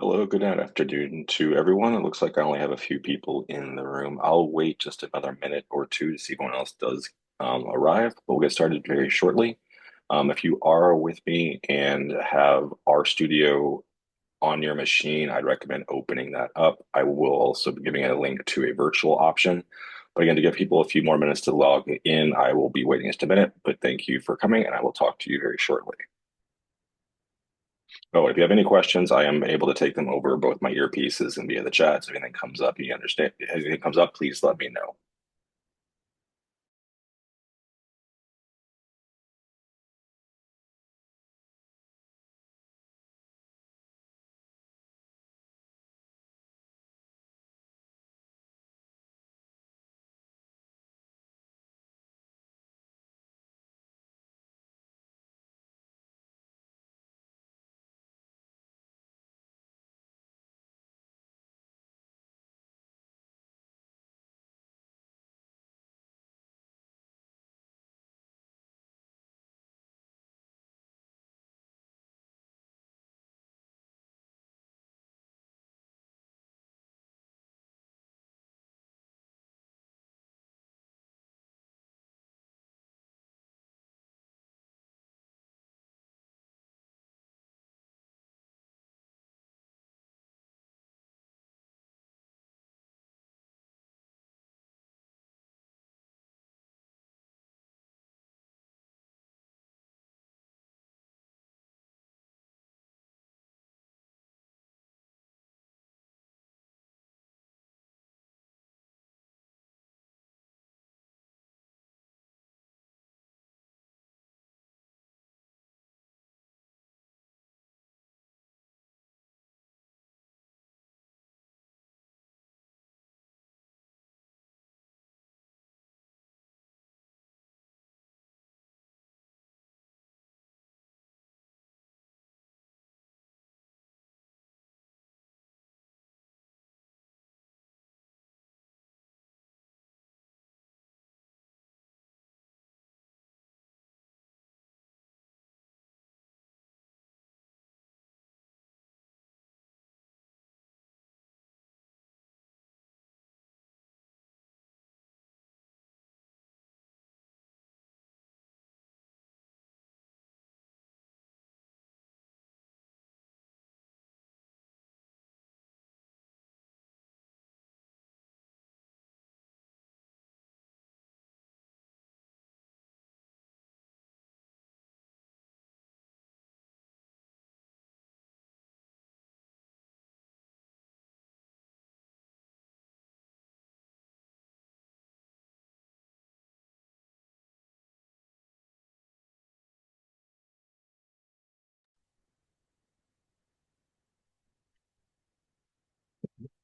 Hello, good night, afternoon to everyone. It looks like I only have a few people in the room. I'll wait just another minute or two to see if anyone else does arrive, but we'll get started very shortly. If you are with me and have our studio on your machine, I'd recommend opening that up. I will also be giving a link to a virtual option. But again, to give people a few more minutes to log in, I will be waiting just a minute. But thank you for coming, and I will talk to you very shortly. Oh, if you have any questions, I am able to take them over both my earpieces and via the chat. So if anything comes up, you understand. If anything comes up, please let me know.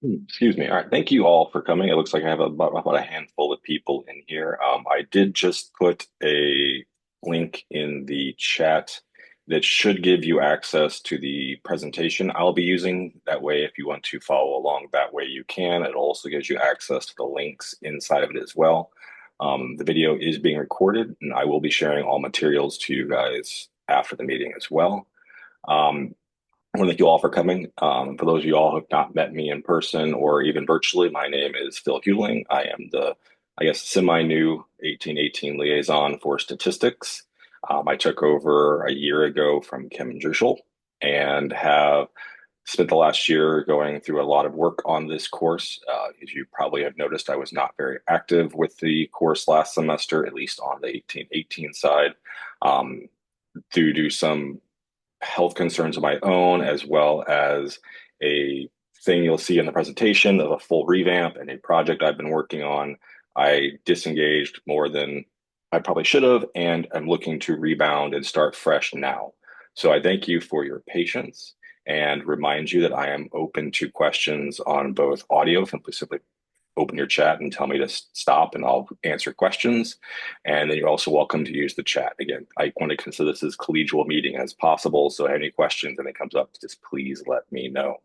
Excuse me. All right. Thank you all for coming. It looks like I have about a handful of people in here. I did just put a link in the chat that should give you access to the presentation I'll be using. That way, if you want to follow along that way, you can. It also gives you access to the links inside of it as well. The video is being recorded, and I will be sharing all materials to you guys after the meeting as well. I want to thank you all for coming. For those of you all who have not met me in person or even virtually, my name is Phil Huling. I am the, I guess, semi-new 1818 liaison for statistics. I took over a year ago from Kim Jushel and have spent the last year going through a lot of work on this course. As you probably have noticed, I was not very active with the course last semester, at least on the 1818 side, due to some health concerns of my own, as well as a thing you'll see in the presentation of a full revamp and a project I've been working on. I disengaged more than I probably should have, and I'm looking to rebound and start fresh now. So I thank you for your patience and remind you that I am open to questions on both audio, simply open your chat and tell me to stop and I'll answer questions. And then you're also welcome to use the chat. Again, I want to consider this as collegial meeting as possible. So any questions and it comes up, just please let me know.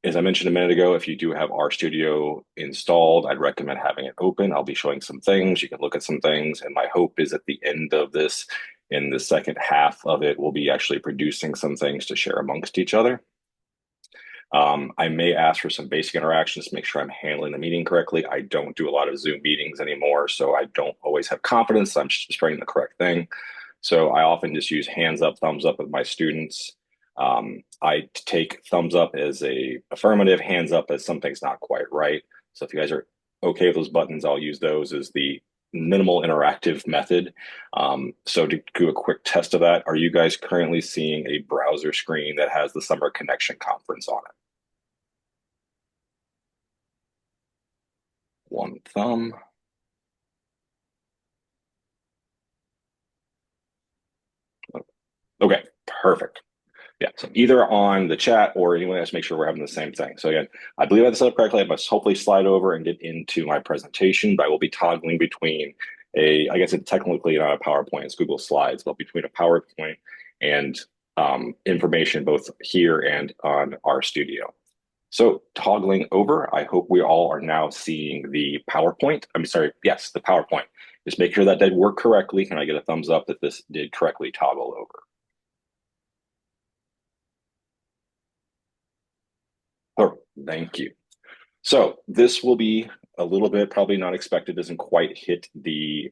As I mentioned a minute ago, if you do have RStudio installed, I'd recommend having it open. I'll be showing some things. You can look at some things. And my hope is at the end of this, in the second half of it, we'll be actually producing some things to share amongst each other. I may ask for some basic interactions to make sure I'm handling the meeting correctly. I don't do a lot of Zoom meetings anymore, so I don't always have confidence I'm spreading the correct thing. So I often just use hands up, thumbs up with my students. I take thumbs up as a affirmative, hands up as something's not quite right. So if you guys are okay with those buttons, I'll use those as the minimal interactive method. So to do a quick test of that, are you guys currently seeing a browser screen that has the Summer Connection Conference on it? One thumb. Okay, perfect. Yeah, so either on the chat or anyone else, make sure we're having the same thing. So again, I believe I have this set up correctly. I must hopefully slide over and get into my presentation, but I will be toggling between I guess it's technically not a PowerPoint, it's Google Slides, but between a PowerPoint and information both here and on our studio. So toggling over, I hope we all are now seeing the PowerPoint. I'm sorry, yes, the PowerPoint. Just make sure that did work correctly. Can I get a thumbs up that this did correctly toggle over? Oh, thank you. So this will be a little bit probably not expected, doesn't quite hit the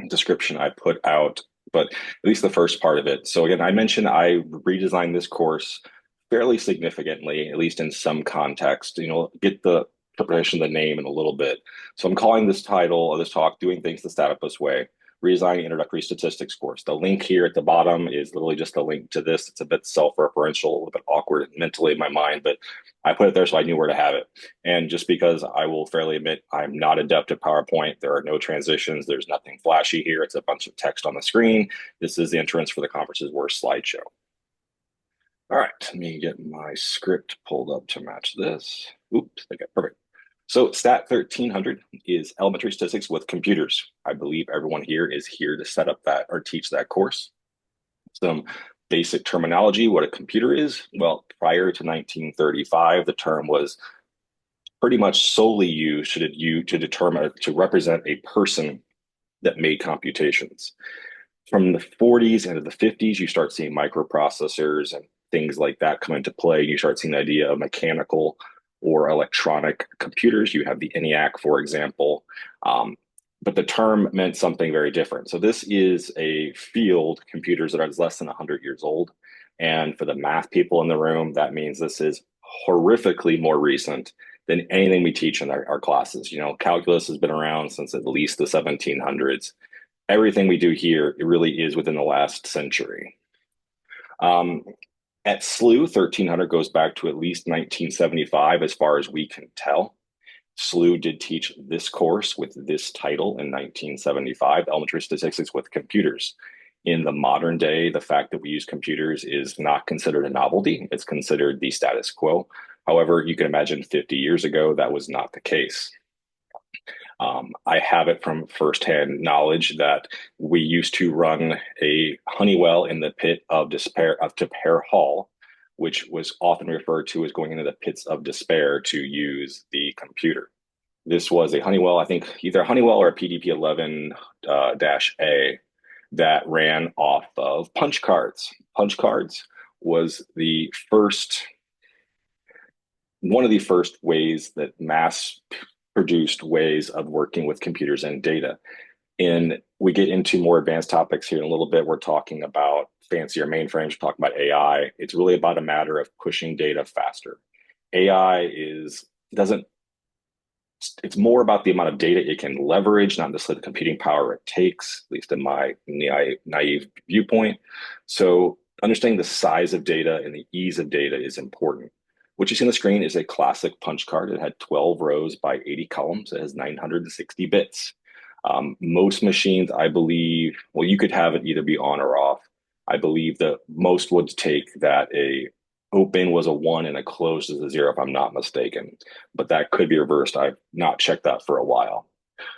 description I put out, but at least the first part of it. So again, I mentioned I redesigned this course fairly significantly, at least in some context. Get the interpretation of the name in a little bit. So I'm calling this title of this talk "Doing Things the Statypus Way." Redesigning introductory statistics course. The link here at the bottom is literally just a link to this. It's a bit self-referential, a little bit awkward mentally in my mind, but I put it there so I knew where to have it. And just because I will fairly admit I'm not adept at PowerPoint, there are no transitions, there's nothing flashy here. It's a bunch of text on the screen. This is the entrance for the conference's worst slideshow. All right, let me get my script pulled up to match this. Oops, okay, perfect. So Stat 1300 is elementary statistics with computers. I believe everyone here is here to set up that or teach that course. Some basic terminology, what a computer is. Well, prior to 1935, the term was pretty much solely used to determine to represent a person that made computations. From the 40s into the 50s, you start seeing microprocessors and things like that come into play. You start seeing the idea of mechanical or electronic computers. You have the ENIAC, for example. But the term meant something very different. So this is a field, computers that are less than 100 years old. And for the math people in the room, that means this is horrifically more recent than anything we teach in our classes. Calculus has been around since at least the 1700s. Everything we do here, it really is within the last century. At SLU, 1300 goes back to at least 1975, as far as we can tell. SLU did teach this course with this title in 1975, Elementary Statistics with Computers. In the modern day, the fact that we use computers is not considered a novelty. It's considered the status quo. However, you can imagine 50 years ago, that was not the case. I have it from firsthand knowledge that we used to run a honey well in the pit of despair of Tapare Hall, which was often referred to as going into the pits of despair to use the computer. This was a Honeywell, I think either a Honeywell or a PDP-11-A that ran off of punch cards. Punch cards was one of the first ways that mass produced ways of working with computers and data. And we get into more advanced topics here in a little bit. We're talking about fancier mainframes, we're talking about AI. It's really about a matter of pushing data faster. AI it's more about the amount of data it can leverage, not necessarily the computing power it takes, at least in my naive viewpoint. So understanding the size of data and the ease of data is important. What you see on the screen is a classic punch card. It had 12 rows by 80 columns. It has 960 bits. Most machines, I believe, well, you could have it either be on or off. I believe that most would take that a open was a 1 and a closed is a 0, if I'm not mistaken. But that could be reversed. I've not checked that for a while.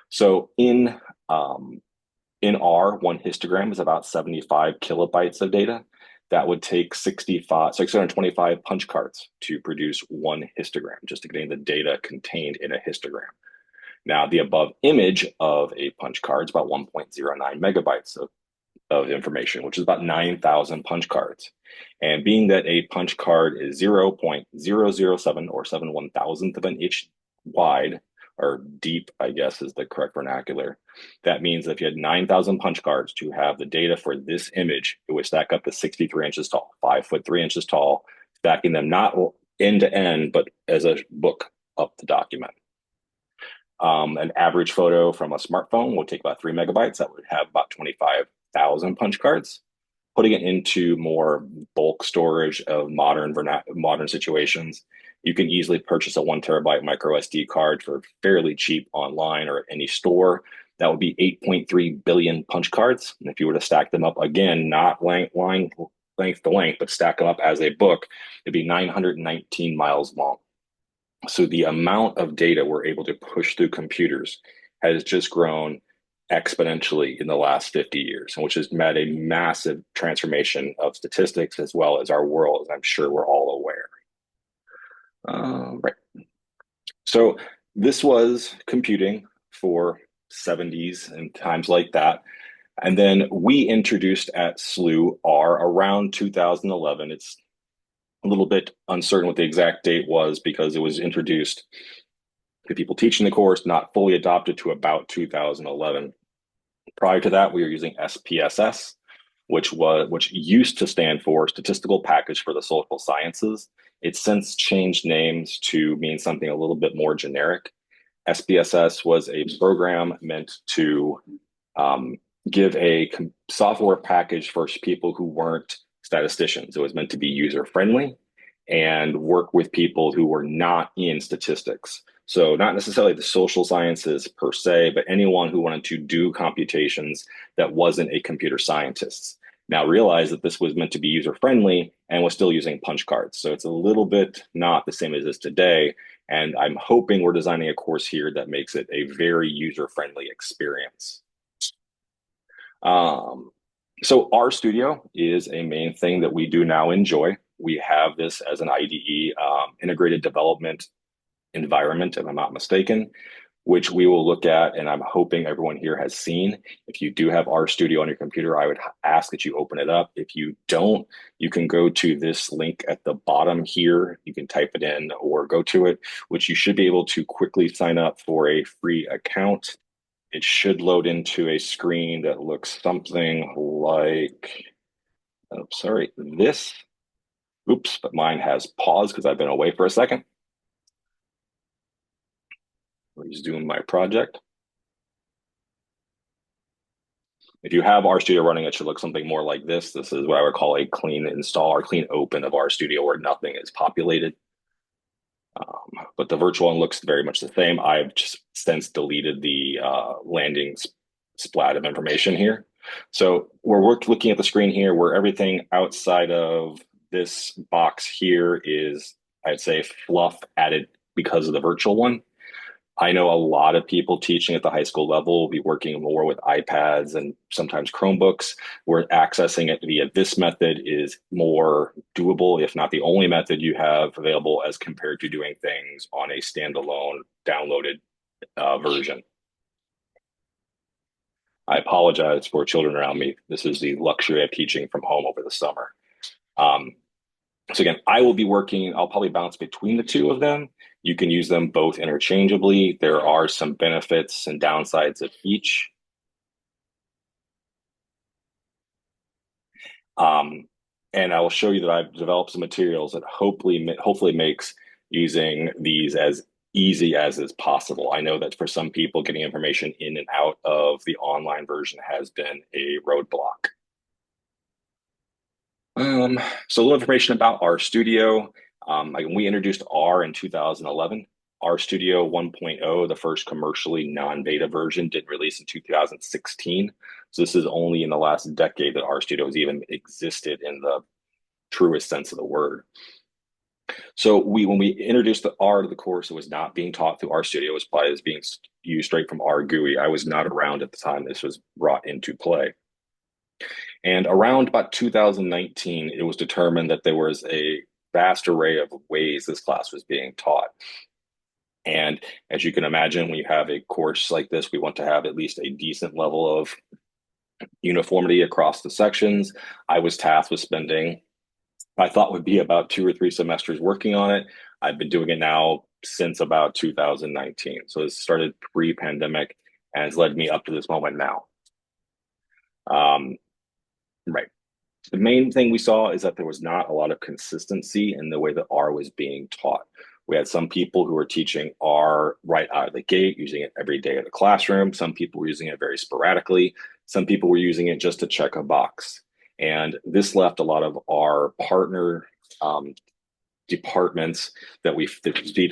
So in R, one histogram is about 75 kilobytes of data. That would take 625 punch cards to produce one histogram, just to getting the data contained in a histogram. Now, the above image of a punch card is about 1.09 megabytes. So of information, which is about 9,000 punch cards. And being that a punch card is 0.007 or 7/1000th of an inch wide, or deep, I guess is the correct vernacular, that means if you had 9,000 punch cards to have the data for this image, it would stack up to 63 inches tall, 5 foot 3 inches tall, stacking them not end to end, but as a book up the document. An average photo from a smartphone would take about 3 MB. That would have about 25,000 punch cards. Putting it into more bulk storage of modern situations, you can easily purchase a 1 TB micro SD card for fairly cheap online or at any store. That would be 8.3 billion punch cards. And if you were to stack them up again, not length to length, but stack them up as a book, it'd be 919 miles long. So the amount of data we're able to push through computers has just grown exponentially in the last 50 years, which has met a massive transformation of statistics as well as our world, as I'm sure we're all aware. Right. So this was computing for 70s and times like that. And then we introduced at SLU R around 2011. It's a little bit uncertain what the exact date was because it was introduced to people teaching the course, not fully adopted to about 2011. Prior to that, we were using SPSS, which used to stand for Statistical Package for the Social Sciences. It's since changed names to mean something a little bit more generic. SPSS was a program meant to give a software package for people who weren't statisticians. It was meant to be user friendly and work with people who were not in statistics. So not necessarily the social sciences per se, but anyone who wanted to do computations that wasn't a computer scientist. Now realize that this was meant to be user friendly and was still using punch cards. So it's a little bit not the same as it is today. And I'm hoping we're designing a course here that makes it a very user friendly experience. So RStudio is a main thing that we do now enjoy. We have this as an IDE, integrated development environment, if I'm not mistaken, which we will look at, and I'm hoping everyone here has seen. If you do have RStudio on your computer, I would ask that you open it up. If you don't, you can go to this link at the bottom here. You can type it in or go to it, which you should be able to quickly sign up for a free account. It should load into a screen that looks something like, oh, sorry, this. Oops, but mine has paused because I've been away for a second. Resume my project. If you have RStudio running, it should look something more like this. This is what I would call a clean install or clean open of RStudio where nothing is populated. But the virtual one looks very much the same. I've just since deleted the landing splat of information here. So we're looking at the screen here where everything outside of this box here is, I'd say, fluff added because of the virtual one. I know a lot of people teaching at the high school level will be working more with iPads and sometimes Chromebooks, where accessing it via this method is more doable, if not the only method you have available as compared to doing things on a standalone downloaded version. I apologize for children around me. This is the luxury of teaching from home over the summer. So again, I will be working, I'll probably bounce between the two of them. You can use them both interchangeably. There are some benefits and downsides of each. And I will show you that I've developed some materials that hopefully makes using these as easy as is possible. I know that for some people, getting information in and out of the online version has been a roadblock. So a little information about RStudio. We introduced R in 2011. RStudio 1.0, the first commercially non-beta version, did release in 2016. So this is only in the last decade that RStudio has even existed in the truest sense of the word. So when we introduced the R to the course, it was not being taught through RStudio. It was probably as being used straight from R GUI. I was not around at the time this was brought into play. And around about 2019, it was determined that there was a vast array of ways this class was being taught. And as you can imagine, when you have a course like this, we want to have at least a decent level of uniformity across the sections. I was tasked with spending, I thought would be about 2 or 3 semesters working on it. I've been doing it now since about 2019. So it started pre-pandemic and has led me up to this moment now. Um, right. The main thing we saw is that there was not a lot of consistency in the way that R was being taught. We had some people who were teaching R right out of the gate, using it every day in the classroom. Some people were using it very sporadically. Some people were using it just to check a box. And this left a lot of our partner um, departments that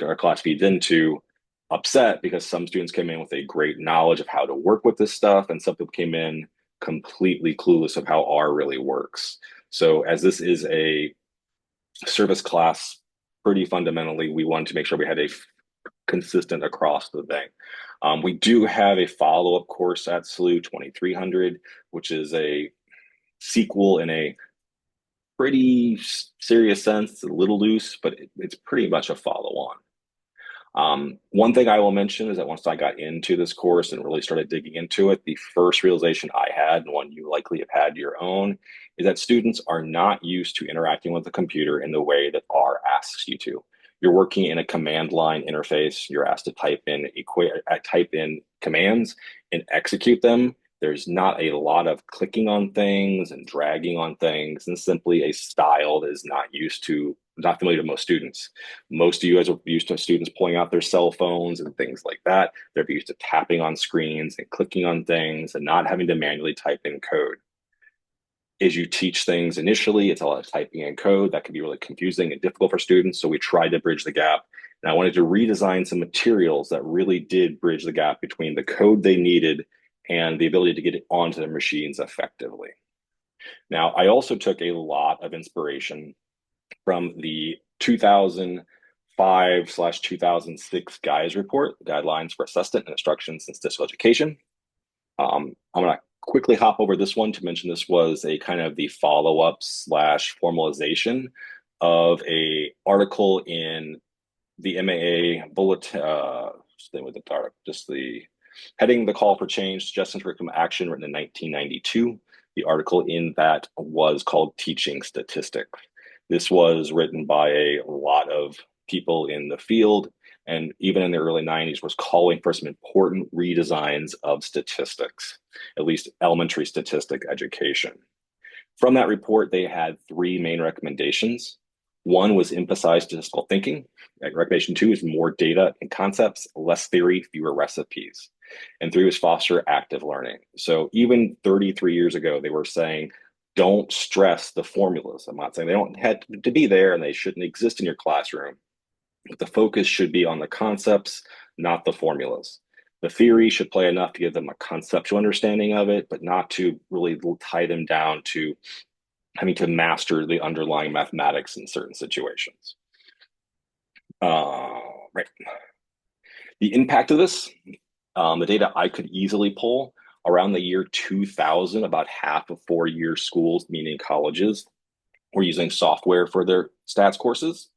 our class feeds into upset because some students came in with a great knowledge of how to work with this stuff, and some people came in completely clueless of how R really works. So, as this is a service class, pretty fundamentally, we wanted to make sure we had a consistent across the thing. We do have a follow-up course at SLU 2300, which is a sequel in a pretty serious sense. It's a little loose, but it's pretty much a follow-on. One thing I will mention is that once I got into this course and really started digging into it, the first realization I had, and one you likely have had your own, is that students are not used to interacting with the computer in the way that R asks you to. You're working in a command line interface. You're asked to type in commands and execute them. There's not a lot of clicking on things and dragging on things, and simply a style that is not familiar to most students. Most of you guys are used to students pulling out their cell phones and things like that. They're used to tapping on screens and clicking on things and not having to manually type in code. As you teach things initially, it's a lot of typing in code that can be really confusing and difficult for students. So we tried to bridge the gap. And I wanted to redesign some materials that really did bridge the gap between the code they needed and the ability to get it onto their machines effectively. Now, I also took a lot of inspiration from the 2005/2006 GUIS report, Guidelines for Assessment and Instructions in Statistical Education. I'm going to quickly hop over this one to mention this was a kind of the follow-up slash formalization of a article in the MAA bulletin, with the article, just the heading, the call for change, suggestions for curriculum action, written in 1992. The article in that was called Teaching Statistics. This was written by a lot of people in the field, and even in the early 90s was calling for some important redesigns of statistics, at least elementary statistic education. From that report, they had 3 main recommendations. One was emphasize statistical thinking. Recommendation 2 is more data and concepts, less theory, fewer recipes. And 3 was foster active learning. So even 33 years ago, they were saying, don't stress the formulas. I'm not saying they don't have to be there and they shouldn't exist in your classroom, but the focus should be on the concepts, not the formulas. The theory should play enough to give them a conceptual understanding of it, but not to really tie them down to having to master the underlying mathematics in certain situations. Right. The impact of this, the data I could easily pull around the year 2000, about half of 4-year schools, meaning colleges, were using software for their stats courses.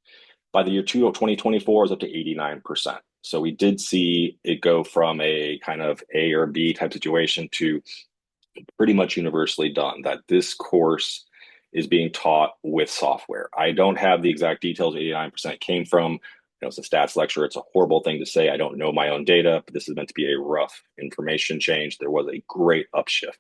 By the year 2024, it was up to 89%. So we did see it go from a kind of A or B type situation to pretty much universally done, that this course is being taught with software. I don't have the exact details 89% came from. It's a stats lecture. It's a horrible thing to say. I don't know my own data, but this is meant to be a rough information change. There was a great upshift.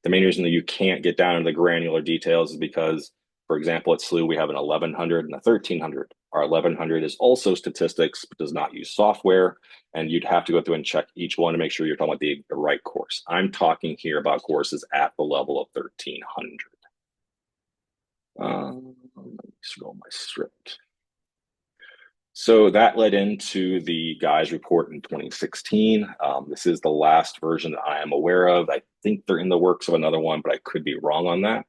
The main reason that you can't get down into the granular details is because, for example, at SLU, we have an 1100 and a 1300. Our 1100 is also statistics, but does not use software. And you'd have to go through and check each one to make sure you're talking about the right course. I'm talking here about courses at the level of 1300. Let me scroll my script. So that led into the GUIS report in 2016. This is the last version that I am aware of. I think they're in the works of another one, but I could be wrong on that.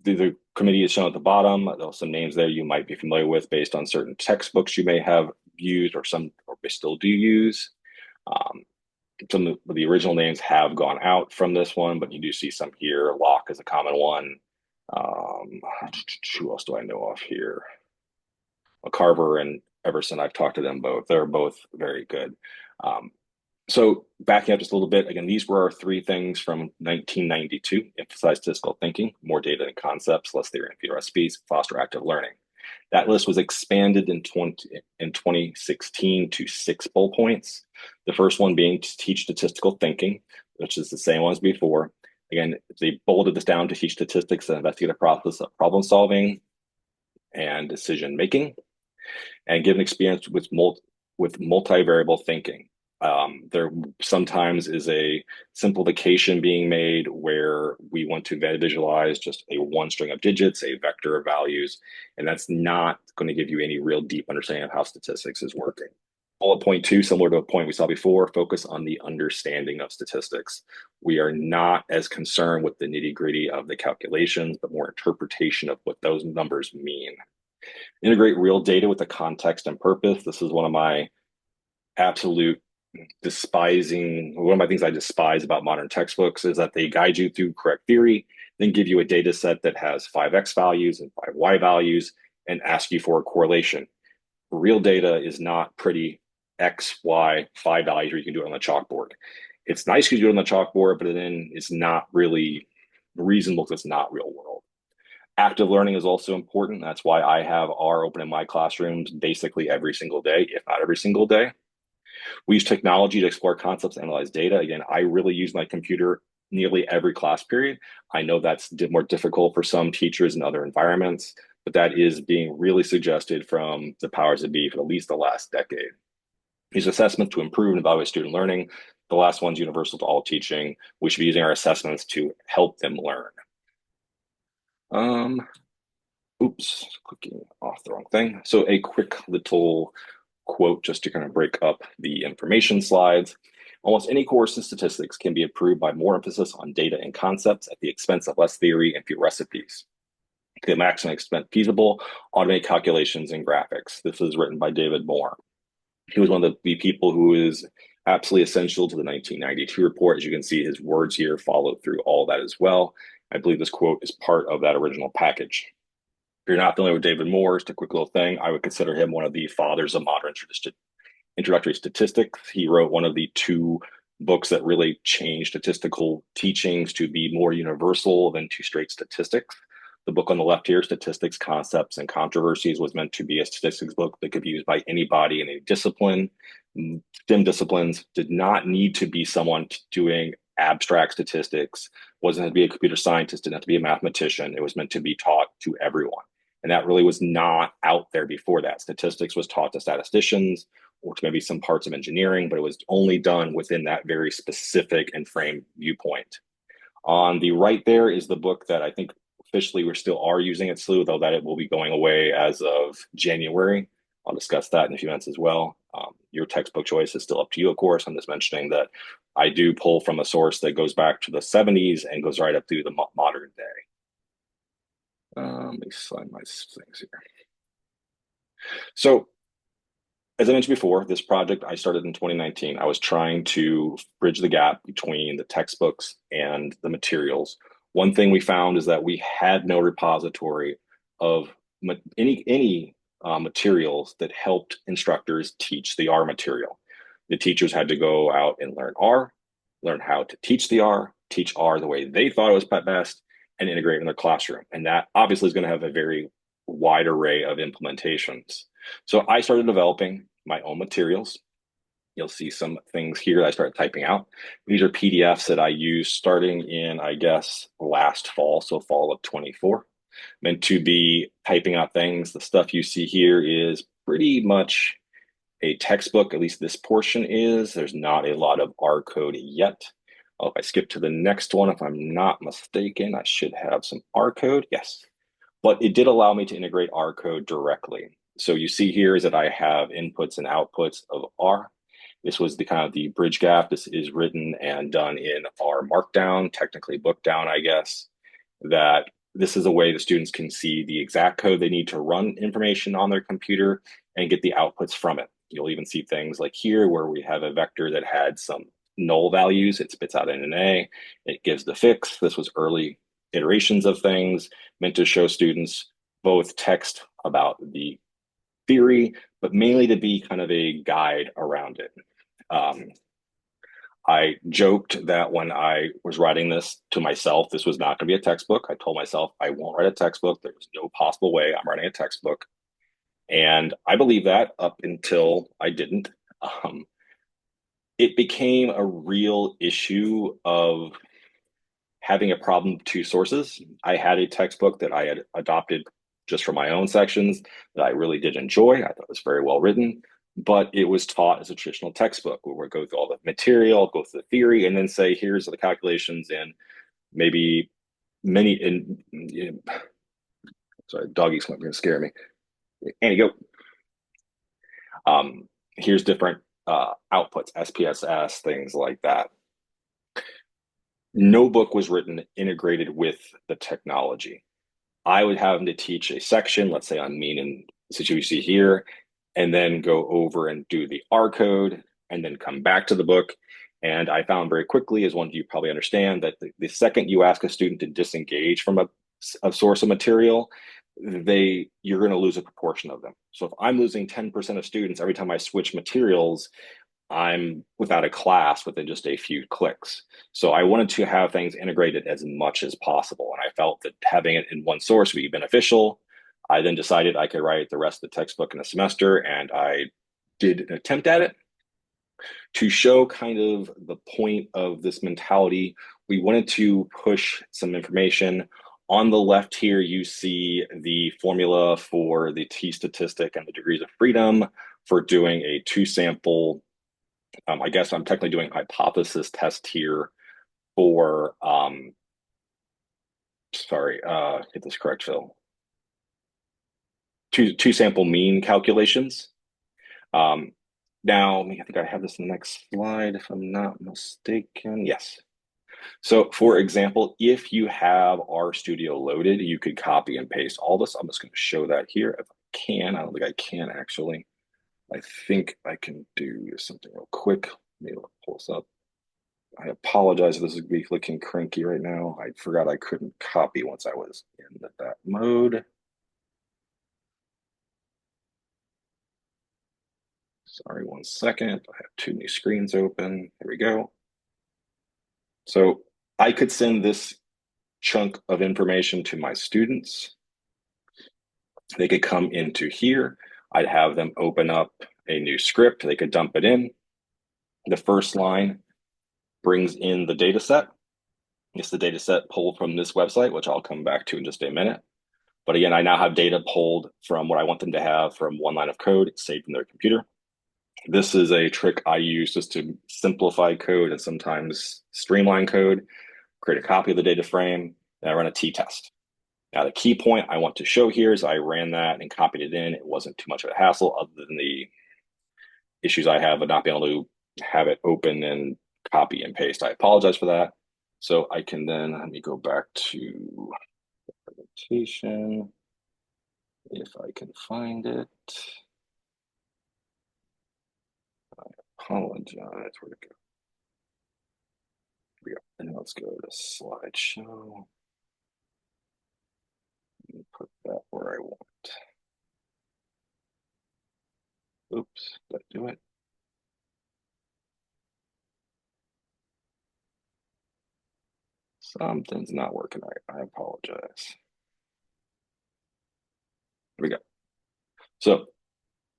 The committee is shown at the bottom. There's some names there you might be familiar with based on certain textbooks you may have used or still do use. Some of the original names have gone out from this one, but you do see some here. Locke is a common one. Who else do I know of here? Carver and Everson, I've talked to them both. They're both very good. So backing up just a little bit, again, these were our three things from 1992: emphasize statistical thinking, more data and concepts, less theory and fewer recipes, foster active learning. That list was expanded in 2016 to 6 bullet points. The first one being to teach statistical thinking, which is the same one as before. Again, they bolded this down to teach statistics and investigative process of problem solving and decision making, and give an experience with multivariable thinking. There sometimes is a simplification being made where we want to visualize just a one string of digits, a vector of values, and that's not going to give you any real deep understanding of how statistics is working. Bullet point two, similar to a point we saw before, focus on the understanding of statistics. We are not as concerned with the nitty gritty of the calculations, but more interpretation of what those numbers mean. Integrate real data with the context and purpose. This is one of my absolute one of my things I despise about modern textbooks is that they guide you through correct theory, then give you a data set that has 5x values and 5y values and ask you for a correlation. Real data is not pretty x, y, phi values where you can do it on the chalkboard. It's nice because you do it on the chalkboard, but then it's not really reasonable because it's not real world. Active learning is also important. That's why I have R open in my classrooms basically every single day, if not every single day. We use technology to explore concepts, analyze data. Again, I really use my computer nearly every class period. I know that's more difficult for some teachers in other environments, but that is being really suggested from the powers that be for at least the last decade. Use assessments to improve and evaluate student learning. The last one's universal to all teaching. We should be using our assessments to help them learn. Oops, clicking off the wrong thing. So a quick little quote just to kind of break up the information slides. Almost any course in statistics can be improved by more emphasis on data and concepts at the expense of less theory and fewer recipes. To the maximum extent feasible, automate calculations and graphics. This is written by David Moore. He was one of the people who is absolutely essential to the 1992 report. As you can see, his words here follow through all that as well. I believe this quote is part of that original package. If you're not familiar with David Moore, just a quick little thing, I would consider him one of the fathers of modern introductory statistics. He wrote one of the two books that really changed statistical teachings to be more universal than to straight statistics. The book on the left here, Statistics, Concepts, and Controversies, was meant to be a statistics book that could be used by anybody in a discipline. STEM disciplines did not need to be someone doing abstract statistics, wasn't to be a computer scientist, didn't have to be a mathematician. It was meant to be taught to everyone. And that really was not out there before that. Statistics was taught to statisticians or to maybe some parts of engineering, but it was only done within that very specific and framed viewpoint. On the right there is the book that I think officially we still are using at SLU, though that it will be going away as of January. I'll discuss that in a few minutes as well. Your textbook choice is still up to you, of course. I'm just mentioning that I do pull from a source that goes back to the 70s and goes right up through the modern day. Let me slide my things here. So, as I mentioned before, this project I started in 2019. I was trying to bridge the gap between the textbooks and the materials. One thing we found is that we had no repository of any materials that helped instructors teach the R material. The teachers had to go out and learn R, learn how to teach R the way they thought it was best, and integrate in their classroom. And that obviously is going to have a very wide array of implementations. So I started developing my own materials. You'll see some things here that I started typing out. These are PDFs that I used starting in, I guess, last fall, so fall of 24. Meant to be typing out things. The stuff you see here is pretty much a textbook, at least this portion is. There's not a lot of R code yet. Oh, if I skip to the next one, if I'm not mistaken, I should have some R code. Yes, but it did allow me to integrate R code directly. So you see here is that I have inputs and outputs of R. This was the kind of the bridge gap. This is written and done in R Markdown, technically Bookdown, I guess, that this is a way the students can see the exact code they need to run information on their computer and get the outputs from it. You'll even see things like here where we have a vector that had some null values. It spits out an A. It gives the fix. This was early iterations of things meant to show students both text about the theory, but mainly to be kind of a guide around it. I joked that when I was writing this to myself, this was not going to be a textbook. I told myself I won't write a textbook. There was no possible way I'm writing a textbook. And I believe that up until I didn't. Um, it became a real issue of having a problem with two sources. I had a textbook that I had adopted just for my own sections that I really did enjoy. I thought it was very well written, but it was taught as a traditional textbook where we go through all the material, go through the theory, and then say, here's the calculations and maybe many in sorry, doggy's going to scare me. Annie, go. Here's different outputs, SPSS, things like that. No book was written integrated with the technology. I would have them to teach a section, let's say on mean and situation you see here, and then go over and do the R code and then come back to the book. And I found very quickly, as one of you probably understand, that the second you ask a student to disengage from a source of material, you're going to lose a proportion of them. So if I'm losing 10% of students every time I switch materials, I'm without a class within just a few clicks. So I wanted to have things integrated as much as possible. And I felt that having it in one source would be beneficial. I then decided I could write the rest of the textbook in a semester, and I did an attempt at it. To show kind of the point of this mentality, we wanted to push some information. On the left here, you see the formula for the T statistic and the degrees of freedom for doing a two sample. I guess I'm technically doing a hypothesis test here for, get this correct, Phil. Two sample mean calculations. Now, I think I have this in the next slide, if I'm not mistaken. Yes. So, for example, if you have RStudio loaded, you could copy and paste all this. I'm just going to show that here if I can. I don't think I can actually. I think I can do something real quick. Maybe I'll pull this up. I apologize if this is be looking cranky right now. I forgot I couldn't copy once I was in that mode. Sorry, 1 second. I have too many screens open. There we go. So I could send this chunk of information to my students. They could come into here. I'd have them open up a new script. They could dump it in. The first line brings in the data set. It's the data set pulled from this website, which I'll come back to in just a minute. But again, I now have data pulled from what I want them to have from one line of code saved in their computer. This is a trick I use just to simplify code and sometimes streamline code, create a copy of the data frame, and I run a t-test. Now, the key point I want to show here is I ran that and copied it in. It wasn't too much of a hassle other than the issues I have of not being able to have it open and copy and paste. I apologize for that. So I can then, let me go back to the presentation, if I can find it. I apologize. Where'd it go? Here we go. And let's go to slideshow. Let me put that where I want. Oops, did I do it? Something's not working right. I apologize. Here we go. So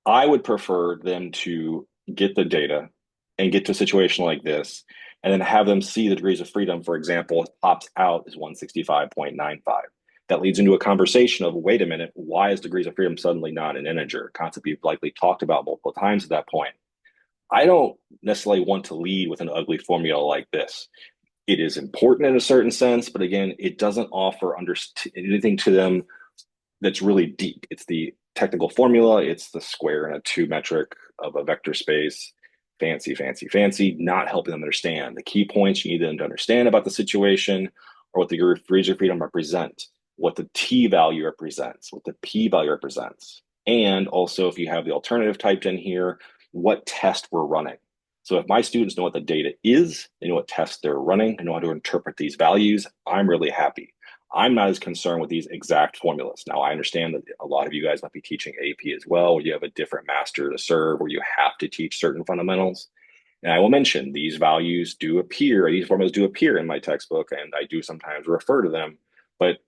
I would prefer them to get the data and get to a situation like this, and then have them see the degrees of freedom. For example, it pops out as 165.95. That leads into a conversation of, wait a minute, why is degrees of freedom suddenly not an integer? A concept you've likely talked about multiple times at that point. I don't necessarily want to lead with an ugly formula like this. It is important in a certain sense, but again, it doesn't offer anything to them that's really deep. It's the technical formula, it's the square and a two metric of a vector space. Fancy, fancy, fancy, not helping them understand. The key points you need them to understand about the situation or what the degrees of freedom represent, what the T value represents, what the P value represents. And also, if you have the alternative typed in here, what test we're running. So if my students know what the data is, they know what tests they're running, and know how to interpret these values, I'm really happy. I'm not as concerned with these exact formulas. Now, I understand that a lot of you guys might be teaching AP as well, where you have a different master to serve, where you have to teach certain fundamentals. And I will mention these values do appear, these formulas do appear in my textbook, and I do sometimes refer to them, but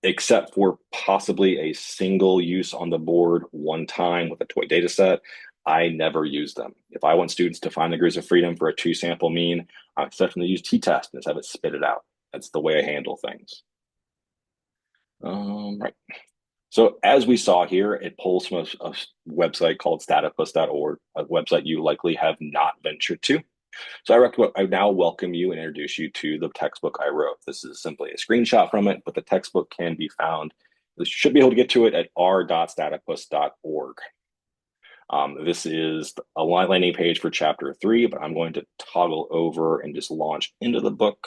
except for possibly a single use on the board one time with a toy data set, I never use them. If I want students to find degrees of freedom for a two sample mean, I expect them to use t-test and just have it spit it out. That's the way I handle things. Right. So as we saw here, it pulls from a website called statypus.org, a website you likely have not ventured to. So I now welcome you and introduce you to the textbook I wrote. This is simply a screenshot from it, but the textbook can be found. You should be able to get to it at r.statypus.org. This is a landing page for chapter 3, but I'm going to toggle over and just launch into the book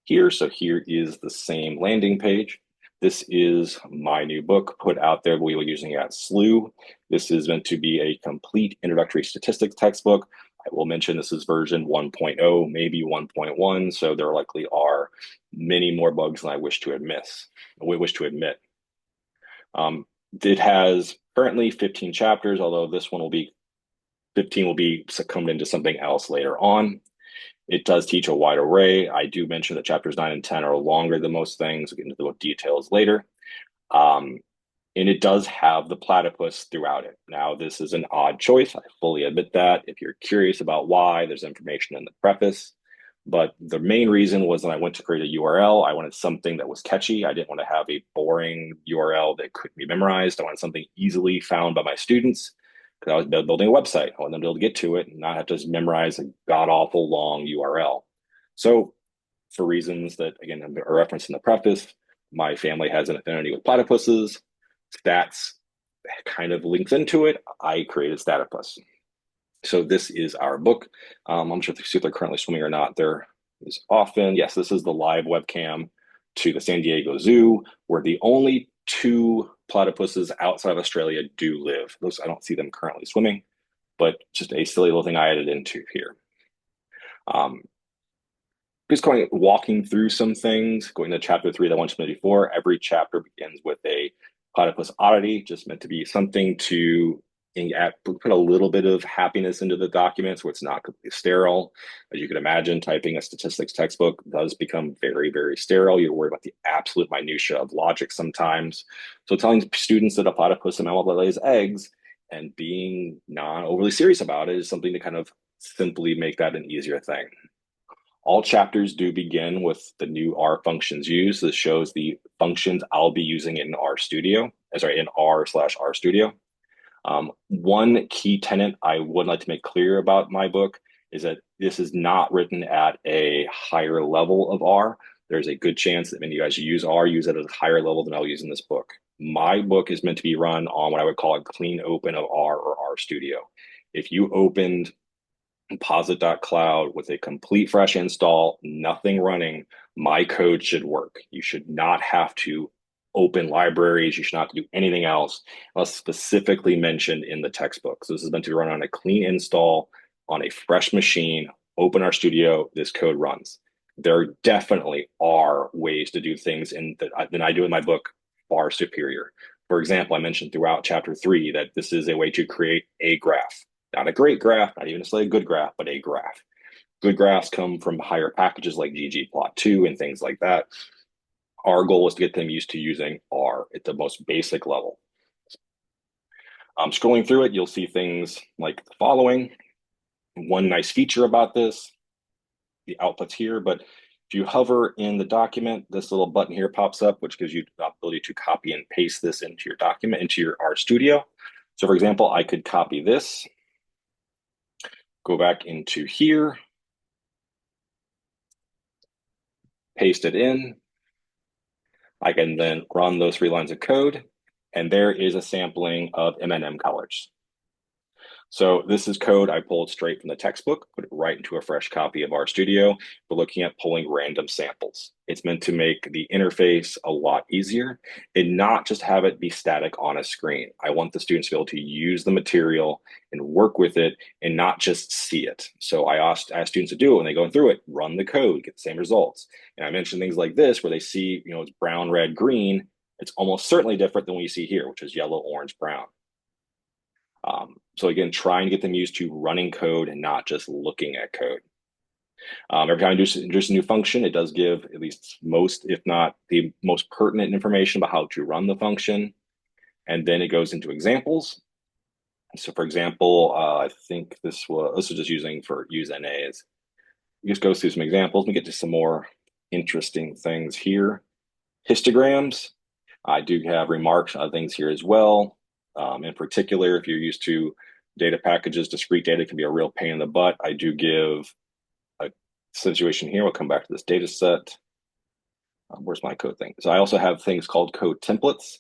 here. So here is the same landing page. This is my new book put out there. We were using it at SLU. This is meant to be a complete introductory statistics textbook. I will mention this is version 1.0, maybe 1.1, so there likely are many more bugs than I wish to admit. It has currently 15 chapters, although this one will be 15 will be succumbed into something else later on. It does teach a wide array. I do mention that chapters 9 and 10 are longer than most things. We'll get into the details later. And it does have the platypus throughout it. Now, this is an odd choice. I fully admit that. If you're curious about why, there's information in the preface. But the main reason was when I went to create a URL, I wanted something that was catchy. I didn't want to have a boring URL that couldn't be memorized. I wanted something easily found by my students because I was building a website. I wanted them to be able to get to it and not have to just memorize a god-awful long URL. So for reasons that, again, are referenced in the preface, my family has an affinity with platypuses. Stats kind of links into it. I created Statypus. So this is our book. I'm sure if they're currently swimming or not. There is often, yes, this is the live webcam to the San Diego Zoo, where the only two platypuses outside of Australia do live. Those I don't see them currently swimming, but just a silly little thing I added into here. Just walking through some things, going to chapter 3 that I mentioned before. Every chapter begins with a platypus oddity, just meant to be something to put a little bit of happiness into the document so it's not completely sterile. As you can imagine, typing a statistics textbook does become very, very sterile. You're worried about the absolute minutia of logic sometimes. So telling students that a platypus and mammal lays eggs and being non-overly serious about it is something to kind of simply make that an easier thing. All chapters do begin with the new R functions used. This shows the functions I'll be using in RStudio, in R/RStudio. One key tenet I would like to make clear about my book is that this is not written at a higher level of R. There's a good chance that many of you guys use R, use it at a higher level than I'll use in this book. My book is meant to be run on what I would call a clean open of R or RStudio. If you opened posit.cloud with a complete fresh install, nothing running, my code should work. You should not have to open libraries. You should not have to do anything else unless specifically mentioned in the textbook. So this is meant to run on a clean install on a fresh machine. Open RStudio, this code runs. There definitely are ways to do things than I do in my book far superior. For example, I mentioned throughout chapter 3 that this is a way to create a graph. Not a great graph, not even necessarily a good graph, but a graph. Good graphs come from higher packages like ggplot2 and things like that. Our goal is to get them used to using R at the most basic level. Scrolling through it, you'll see things like the following. One nice feature about this, the outputs here, but if you hover in the document, this little button here pops up, which gives you the ability to copy and paste this into your document, into your RStudio. So for example, I could copy this, go back into here, paste it in. I can then run those 3 lines of code, and there is a sampling of M&M colors. So this is code I pulled straight from the textbook, put it right into a fresh copy of RStudio. We're looking at pulling random samples. It's meant to make the interface a lot easier and not just have it be static on a screen. I want the students to be able to use the material and work with it and not just see it. So I ask students to do it when they go through it, run the code, get the same results. And I mentioned things like this where they see, it's brown, red, green. It's almost certainly different than what you see here, which is yellow, orange, brown. So again, trying to get them used to running code and not just looking at code. Every time I introduce a new function, it does give at least most, if not the most pertinent information about how to run the function. And then it goes into examples. So for example, I think this was just using for use NAs. It just goes through some examples. We get to some more interesting things here. Histograms. I do have remarks on things here as well. In particular, if you're used to data packages, discrete data can be a real pain in the butt. I do give a situation here. We'll come back to this data set. Where's my code thing? So I also have things called code templates.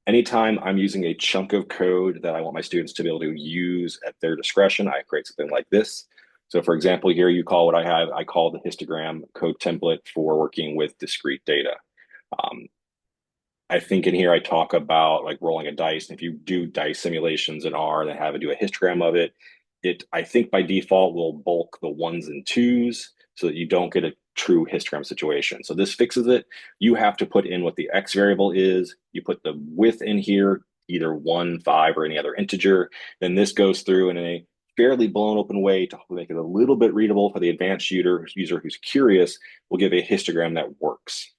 Anytime I'm using a chunk of code that I want my students to be able to use at their discretion, I create something like this. So for example, here you call what I call the histogram code template for working with discrete data. I think in here I talk about like rolling a dice. And if you do dice simulations in R and have it do a histogram of it, I think by default will bulk the ones and twos so that you don't get a true histogram situation. So this fixes it. You have to put in what the X variable is. You put the width in here, either 1, 5, or any other integer. Then this goes through in a fairly blown open way to make it a little bit readable for the advanced user who's curious, will give a histogram that works.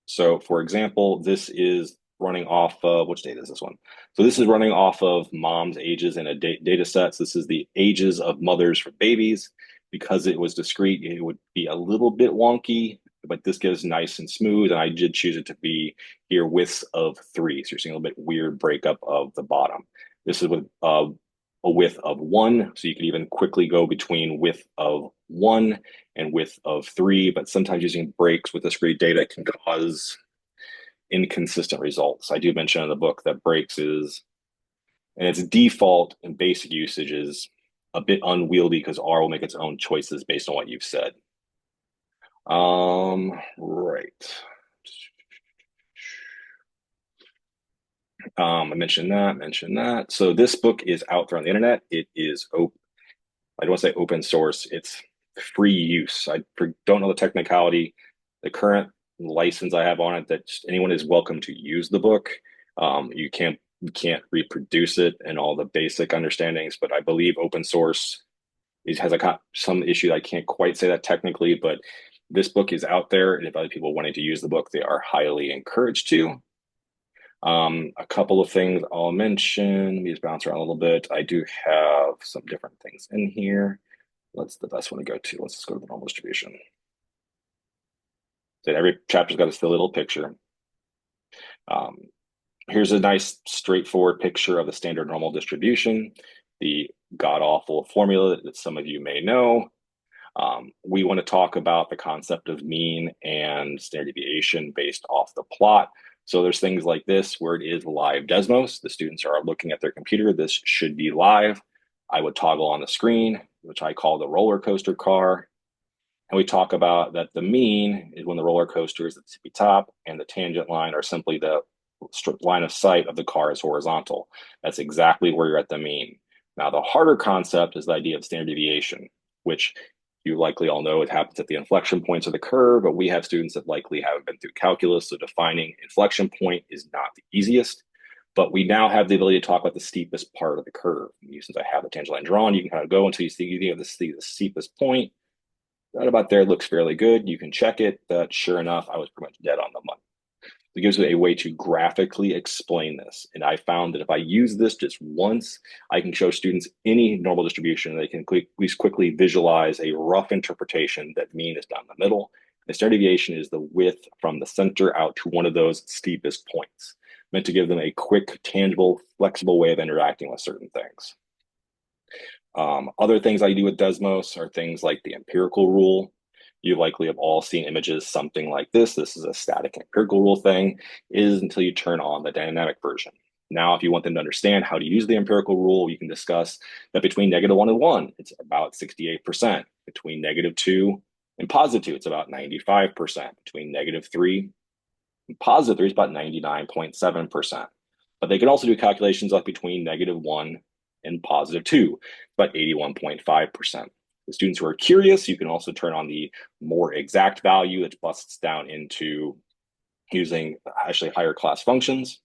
So for example, this is running off of, which data is this one? So this is running off of mom's ages in a data set. So this is the ages of mothers for babies. Because it was discrete, it would be a little bit wonky, but this gives nice and smooth. And I did choose it to be here widths of 3. So you're seeing a little bit weird breakup of the bottom. This is with a width of 1. So you can even quickly go between width of 1 and width of 3, but sometimes using breaks with discrete data can cause inconsistent results. I do mention in the book that breaks is, and its default and basic usage is a bit unwieldy because R will make its own choices based on what you've said. Right. I mentioned that. So this book is out there on the internet. It is open. I don't want to say open source. It's free use. I don't know the technicality. The current license I have on it that anyone is welcome to use the book. You can't reproduce it and all the basic understandings, but I believe open source has some issue. I can't quite say that technically, but this book is out there, and if other people wanting to use the book, they are highly encouraged to. A couple of things I'll mention. Let me just bounce around a little bit. I do have some different things in here. What's the best one to go to? Let's just go to the normal distribution. So every chapter's got a little picture. Here's a nice straightforward picture of the standard normal distribution, the god-awful formula that some of you may know. We want to talk about the concept of mean and standard deviation based off the plot. So there's things like this where it is live Desmos. The students are looking at their computer. This should be live. I would toggle on the screen, which I call the roller coaster car. And we talk about that the mean is when the roller coaster is at the tippy top, and the tangent line are simply the line of sight of the car is horizontal. That's exactly where you're at the mean. Now, the harder concept is the idea of standard deviation, which you likely all know it happens at the inflection points of the curve, but we have students that likely haven't been through calculus, so defining inflection point is not the easiest. But we now have the ability to talk about the steepest part of the curve. Since I have the tangent line drawn, you can kind of go until you see the steepest point. Right about there looks fairly good. You can check it. That sure enough, I was pretty much dead on the money. It gives me a way to graphically explain this. And I found that if I use this just once, I can show students any normal distribution. They can at least quickly visualize a rough interpretation that mean is down the middle. The standard deviation is the width from the center out to one of those steepest points, meant to give them a quick, tangible, flexible way of interacting with certain things. Other things I do with Desmos are things like the empirical rule. You likely have all seen images something like this. This is a static empirical rule thing, is until you turn on the dynamic version. Now, if you want them to understand how to use the empirical rule, you can discuss that between -1 and 1, it's about 68%. Between -2 and +2, it's about 95%. Between -3 and +3 is about 99.7%. But they can also do calculations like between -1 and +2, about 81.5%. The students who are curious, you can also turn on the more exact value that busts down into using actually higher class functions.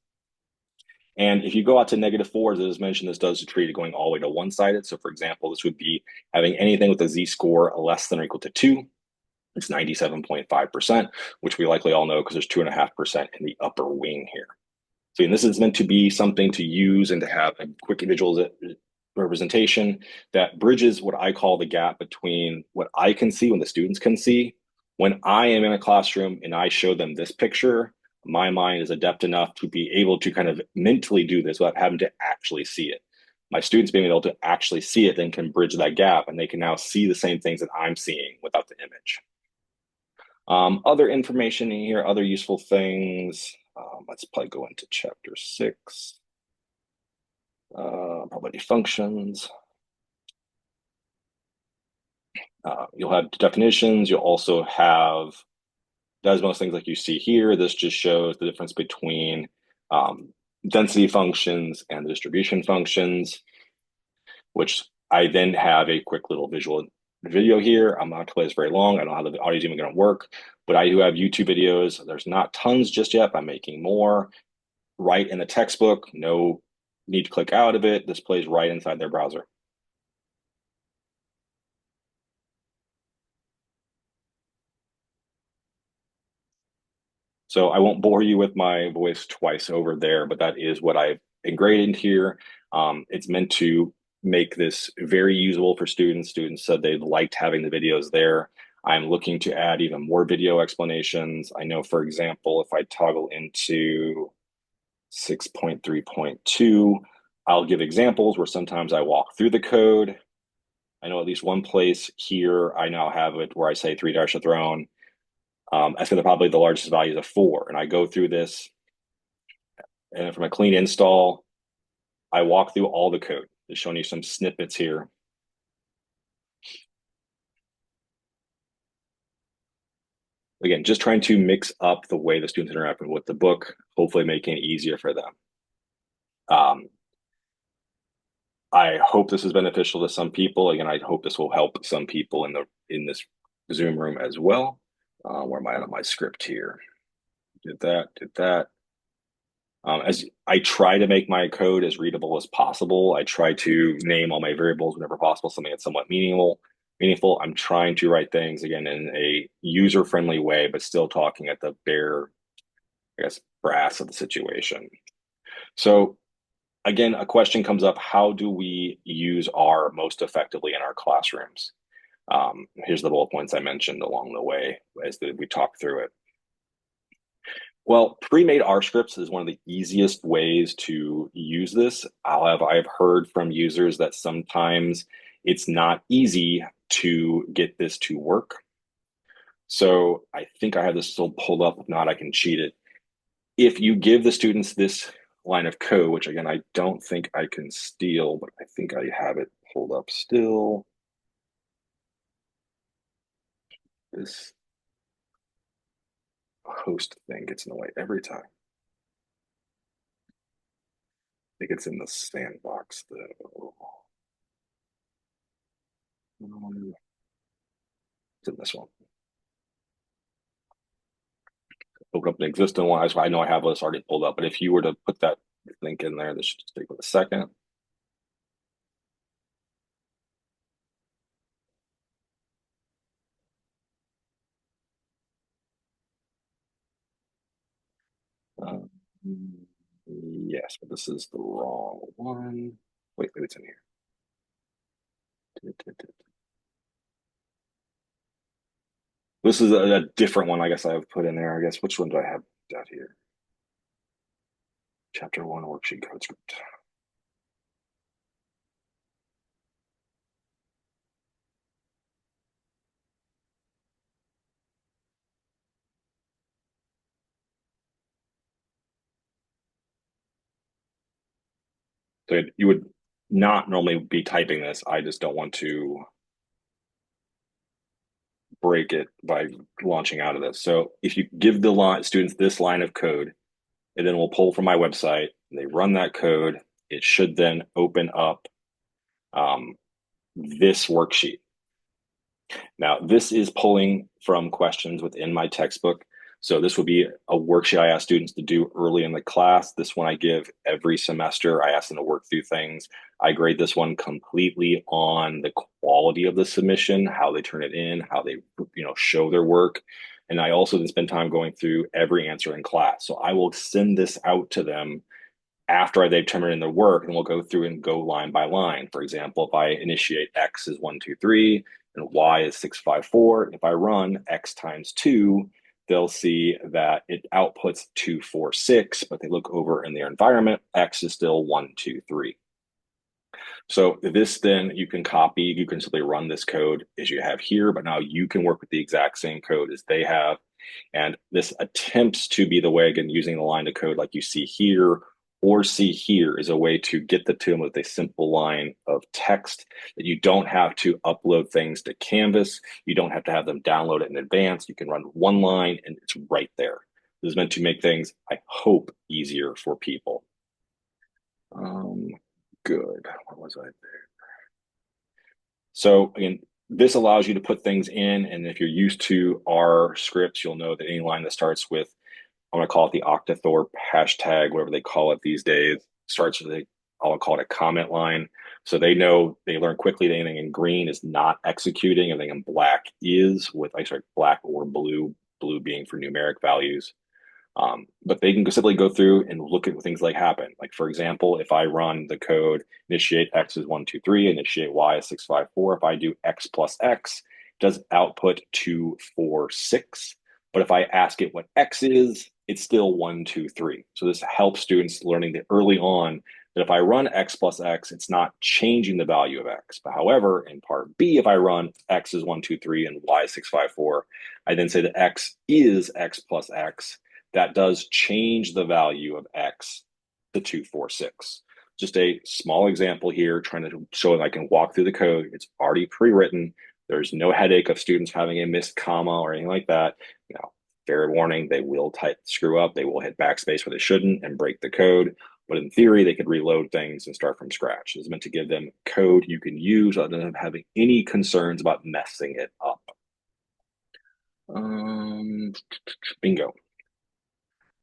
And if you go out to -4, as mentioned, this does treat it going all the way to one-sided. So for example, this would be having anything with a z-score less than or equal to 2. It's 97.5%, which we likely all know because there's 2.5% in the upper wing here. So and this is meant to be something to use and to have a quick visual representation that bridges what I call the gap between what I can see when the students can see. When I am in a classroom and I show them this picture, my mind is adept enough to be able to kind of mentally do this without having to actually see it. My students being able to actually see it then can bridge that gap, and they can now see the same things that I'm seeing without the image. Other information in here, other useful things. Let's probably go into chapter 6. Probability functions. You'll have definitions. You'll also have, does most things like you see here. This just shows the difference between density functions and the distribution functions, which I then have a quick little visual video here. I'm not going to play this very long. I don't know how the audio is even going to work, but I do have YouTube videos. There's not tons just yet. I'm making more. Right in the textbook, no need to click out of it. This plays right inside their browser. So I won't bore you with my voice twice over there, but that is what I've engraved here. It's meant to make this very usable for students. Students said they liked having the videos there. I'm looking to add even more video explanations. I know, for example, if I toggle into 6.3.2, I'll give examples where sometimes I walk through the code. I know at least one place here, I now have it where I say 3 dash a throne. That's going to probably the largest value is a 4. And I go through this, and from a clean install, I walk through all the code. Just showing you some snippets here. Again, just trying to mix up the way the students interact with the book, hopefully making it easier for them. I hope this is beneficial to some people. Again, I hope this will help some people in this Zoom room as well. Where am I on my script here? Did that. As I try to make my code as readable as possible, I try to name all my variables whenever possible, something that's somewhat meaningful. I'm trying to write things again in a user-friendly way, but still talking at the bare, I guess, brass of the situation. So again, a question comes up: how do we use R most effectively in our classrooms? Here's the bullet points I mentioned along the way as we talk through it. Well, pre-made R scripts is one of the easiest ways to use this. I've heard from users that sometimes it's not easy to get this to work. So I think I have this still pulled up. If not, I can cheat it. If you give the students this line of code, which again, I don't think I can steal, but I think I have it pulled up still. This host thing gets in the way every time. I think it's in the sandbox though. It's in this one. Open up an existing one. I know I have this already pulled up, but if you were to put that link in there, this should take a second. Um, yes, but this is the wrong one. Wait, maybe it's in here. This is a different one, I guess I've put in there. I guess which one do I have out here? Chapter 1 worksheet code script. So you would not normally be typing this. I just don't want to break it by launching out of this. So if you give the students this line of code, and then we'll pull from my website, they run that code, it should then open up this worksheet. Now, this is pulling from questions within my textbook. So this would be a worksheet I ask students to do early in the class. This one I give every semester. I ask them to work through things. I grade this one completely on the quality of the submission, how they turn it in, how they, show their work. And I also spend time going through every answer in class. So I will send this out to them after they've turned in their work, and we'll go through and go line by line. For example, if I initiate X is 123 and Y is 654, if I run X times 2, they'll see that it outputs 246, but they look over in their environment, X is still 123. So this then you can copy, you can simply run this code as you have here, but now you can work with the exact same code as they have. And this attempts to be the way, again, using the line of code like you see here or see here is a way to get to them with a simple line of text that you don't have to upload things to Canvas. You don't have to have them download it in advance. You can run one line and it's right there. This is meant to make things, I hope, easier for people. Good. What was I there? So again, this allows you to put things in, and if you're used to our scripts, you'll know that any line that starts with, I'm going to call it the Octothorpe hashtag, whatever they call it these days, starts with I'll call it a comment line. So they know, they learn quickly that anything in green is not executing, anything in black is, with black or blue being for numeric values. But they can simply go through and look at things like happen. Like, for example, if I run the code, initiate X is 123, initiate Y is 654. If I do X plus X, it does output 246. But if I ask it what X is, it's still 123. So this helps students learning that early on that if I run X plus X, it's not changing the value of X. But however, in part B, if I run X is 123 and Y is 654, I then say that X is X plus X. That does change the value of X to 246. Just a small example here, trying to show that I can walk through the code. It's already pre-written. There's no headache of students having a missed comma or anything like that. Fair warning, they will screw up. They will hit backspace where they shouldn't and break the code. But in theory, they could reload things and start from scratch. It's meant to give them code you can use other than having any concerns about messing it up. Bingo.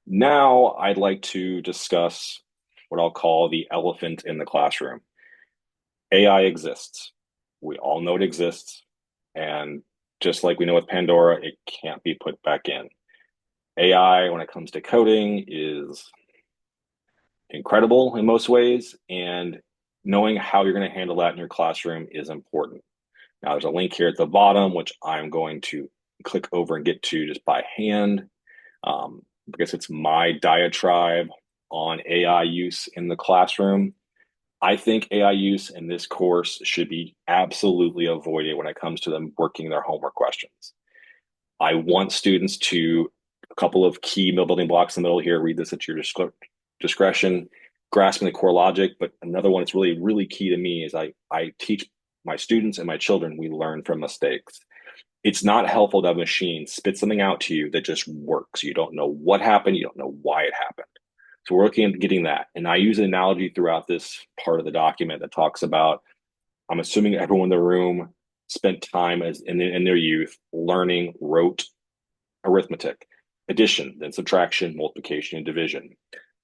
Now I'd like to discuss what I'll call the elephant in the classroom. AI exists. We all know it exists. And just like we know with Pandora, it can't be put back in. AI, when it comes to coding, is incredible in most ways. And knowing how you're going to handle that in your classroom is important. Now, there's a link here at the bottom, which I'm going to click over and get to just by hand. Because it's my diatribe on AI use in the classroom. I think AI use in this course should be absolutely avoided when it comes to them working their homework questions. I want students to, a couple of key building blocks in the middle here, read this at your discretion, grasping the core logic. But another one that's really, really key to me is I teach my students and my children, we learn from mistakes. It's not helpful to have a machine spit something out to you that just works. You don't know what happened. You don't know why it happened. So we're looking at getting that. And I use an analogy throughout this part of the document that talks about, I'm assuming everyone in the room spent time in their youth learning rote arithmetic, addition, then subtraction, multiplication, and division.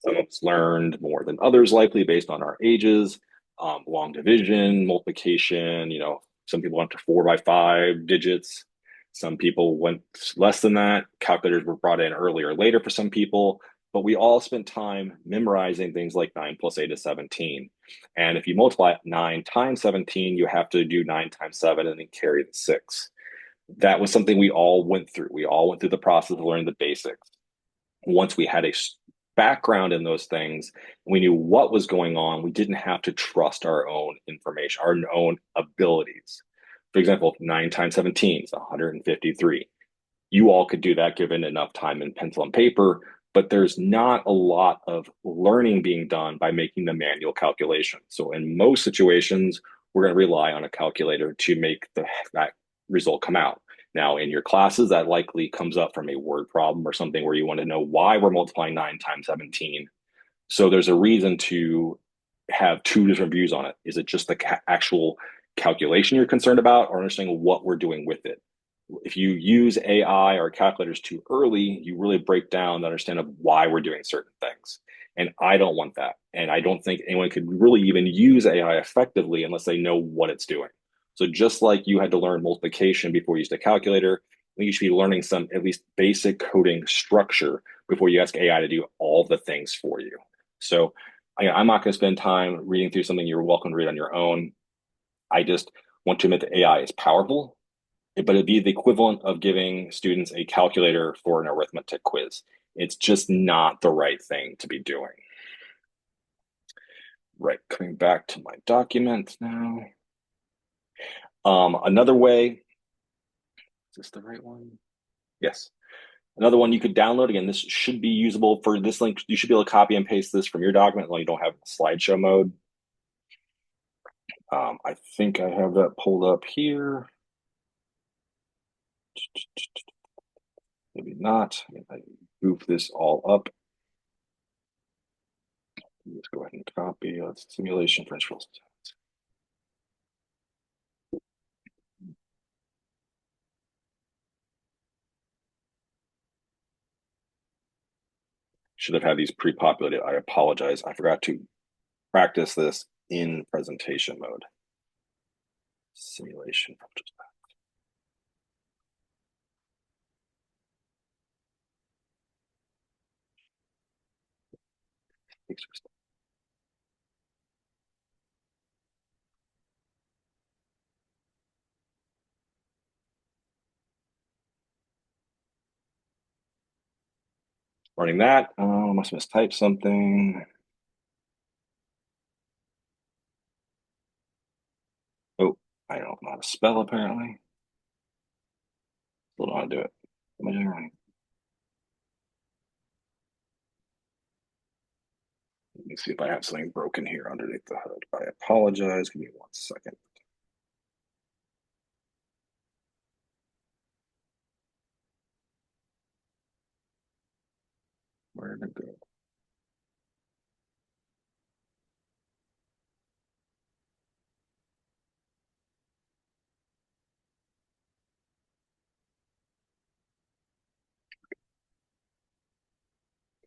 Some of us learned more than others, likely based on our ages, long division, multiplication, some people went to 4 by 5 digits. Some people went less than that. Calculators were brought in earlier or later for some people, but we all spent time memorizing things like 9 plus 8 is 17. And if you multiply 9 times 17, you have to do 9 times 7 and then carry the 6. That was something we all went through. We all went through the process of learning the basics. Once we had a background in those things, we knew what was going on, we didn't have to trust our own information, our own abilities. For example, 9 times 17 is 153. You all could do that given enough time and pencil and paper, but there's not a lot of learning being done by making the manual calculation. So in most situations, we're going to rely on a calculator to make that result come out. Now, in your classes, that likely comes up from a word problem or something where you want to know why we're multiplying 9 times 17. So there's a reason to have two different views on it. Is it just the actual calculation you're concerned about, or understanding what we're doing with it? if you use AI or calculators too early, you really break down the understanding of why we're doing certain things. And I don't want that. And I don't think anyone could really even use AI effectively unless they know what it's doing. So just like you had to learn multiplication before you used a calculator, you should be learning some at least basic coding structure before you ask AI to do all the things for you. So I'm not going to spend time reading through something you're welcome to read on your own. I just want to admit that AI is powerful, but it'd be the equivalent of giving students a calculator for an arithmetic quiz. It's just not the right thing to be doing. Right, coming back to my document now. Another way, is this the right one? Yes. Another one you could download. Again, this should be usable for this link. You should be able to copy and paste this from your document while you don't have slideshow mode. I think I have that pulled up here. Maybe not. I goof this all up. Let's go ahead and copy. Let's simulation principles. Should have had these pre-populated. I apologize. I forgot to practice this in presentation mode. Simulation. Running that. Must have mistyped something. Oh, I don't know how to spell apparently. Still don't know how to do it. What am I doing wrong? Let me see if I have something broken here underneath the hood. I apologize. Give me 1 second. Where did it go?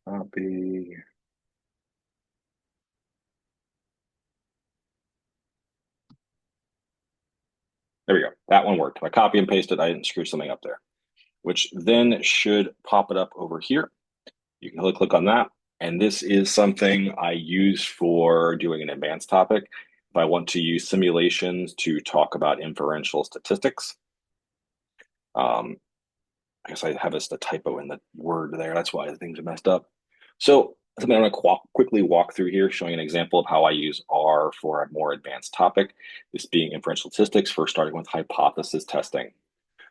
Copy. There we go. That one worked. If I copy and pasted, I didn't screw something up there, which then should pop it up over here. You can really click on that. And this is something I use for doing an advanced topic. If I want to use simulations to talk about inferential statistics, I guess I have a typo in the word there. That's why things are messed up. So something I'm going to quickly walk through here, showing an example of how I use R for a more advanced topic, this being inferential statistics, for starting with hypothesis testing.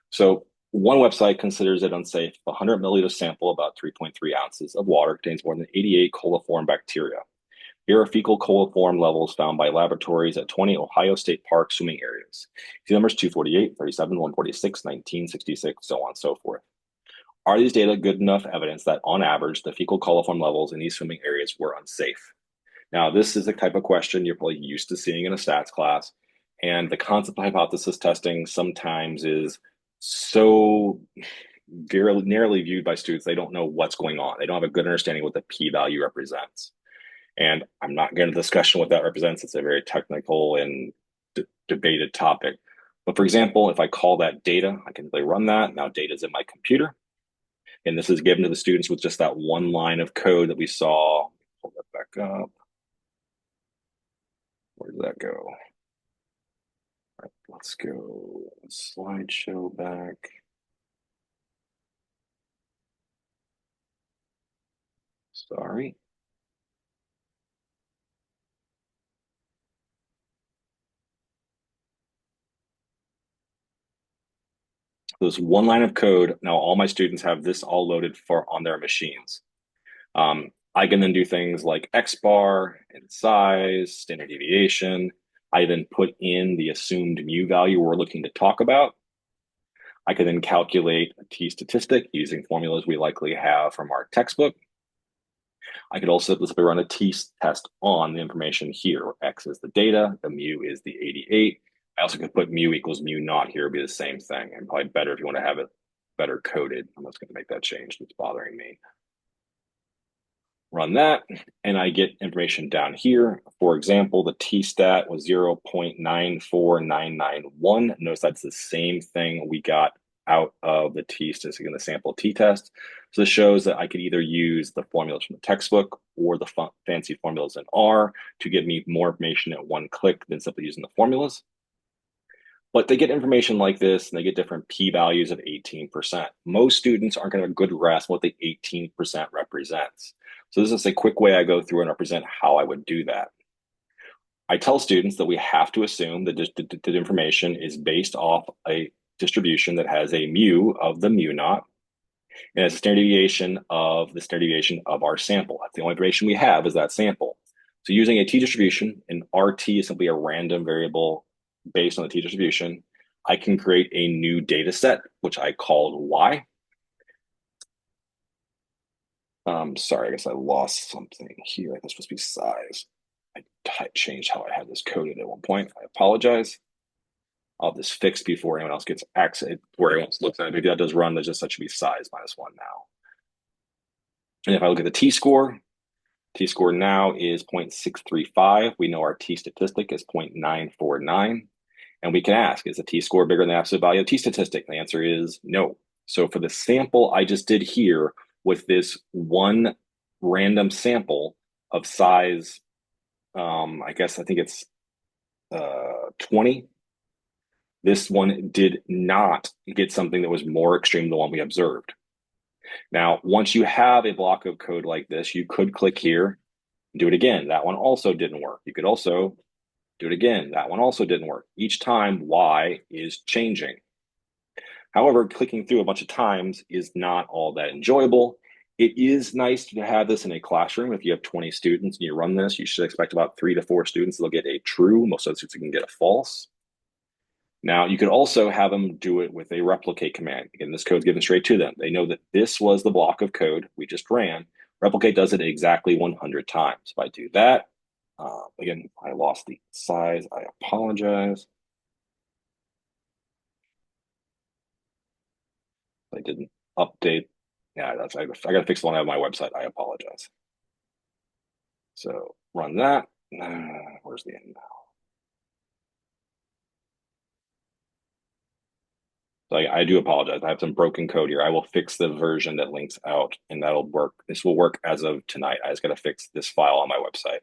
So one website considers it unsafe. 100 milliliter sample, about 3.3 ounces of water, contains more than 88 coliform bacteria. Here are fecal coliform levels found by laboratories at 20 Ohio State Park swimming areas. See numbers 248, 37, 146, 19, 66, so on and so forth. Are these data good enough evidence that, on average, the fecal coliform levels in these swimming areas were unsafe? Now, this is the type of question you're probably used to seeing in a stats class. And the concept of hypothesis testing sometimes is so very narrowly viewed by students, they don't know what's going on. They don't have a good understanding of what the p-value represents. And I'm not getting into discussion what that represents. It's a very technical and debated topic. But for example, if I call that data, I can really run that. Now data is in my computer. And this is given to the students with just that one line of code that we saw. Pull that back up. Where did that go? All right, let's go slideshow back. Sorry. There's one line of code. Now all my students have this all loaded for on their machines. I can then do things like X bar and size, standard deviation. I then put in the assumed mu value we're looking to talk about. I can then calculate a t-statistic using formulas we likely have from our textbook. I could also simply run a t-test on the information here. X is the data, the mu is the 88. I also could put mu equals mu naught here, it'd be the same thing, and probably better if you want to have it better coded. I'm just going to make that change. It's bothering me. Run that, and I get information down here. For example, the t-stat was 0.94991. Notice that's the same thing we got out of the t-statistic in the sample t-test. So this shows that I could either use the formulas from the textbook or the fancy formulas in R to give me more information at one click than simply using the formulas. But they get information like this, and they get different p-values of 18%. Most students aren't going to have a good grasp of what the 18% represents. So this is a quick way I go through and represent how I would do that. I tell students that we have to assume that the information is based off a distribution that has a mu of the mu naught and has a standard deviation of the standard deviation of our sample. That's the only information we have is that sample. So using a t-distribution, and RT is simply a random variable based on the t-distribution, I can create a new data set, which I called Y. Sorry, I guess I lost something here. This supposed to be size. I changed how I had this coded at one point. I apologize. I'll have this fixed before anyone else gets access, where anyone looks at it. Maybe that does run, that should be size -1 now. And if I look at the t-score now is 0.635. We know our t-statistic is 0.949. And we can ask, is the t-score bigger than the absolute value of t-statistic? The answer is no. So for the sample I just did here with this one random sample of size, I think it's 20, this one did not get something that was more extreme than the one we observed. Now, once you have a block of code like this, you could click here and do it again. That one also didn't work. You could also do it again. That one also didn't work. Each time Y is changing. However, clicking through a bunch of times is not all that enjoyable. It is nice to have this in a classroom. If you have 20 students and you run this, you should expect about 3 to 4 students that'll get a true. Most of the students can get a false. Now, you could also have them do it with a replicate command. Again, this code's given straight to them. They know that this was the block of code we just ran. Replicate does it exactly 100 times. If I do that, again, I lost the size. I apologize. I didn't update. Yeah, I got to fix the one I have on my website. I apologize. So run that. Where's the end now? So I do apologize. I have some broken code here. I will fix the version that links out, and that'll work. This will work as of tonight. I just got to fix this file on my website.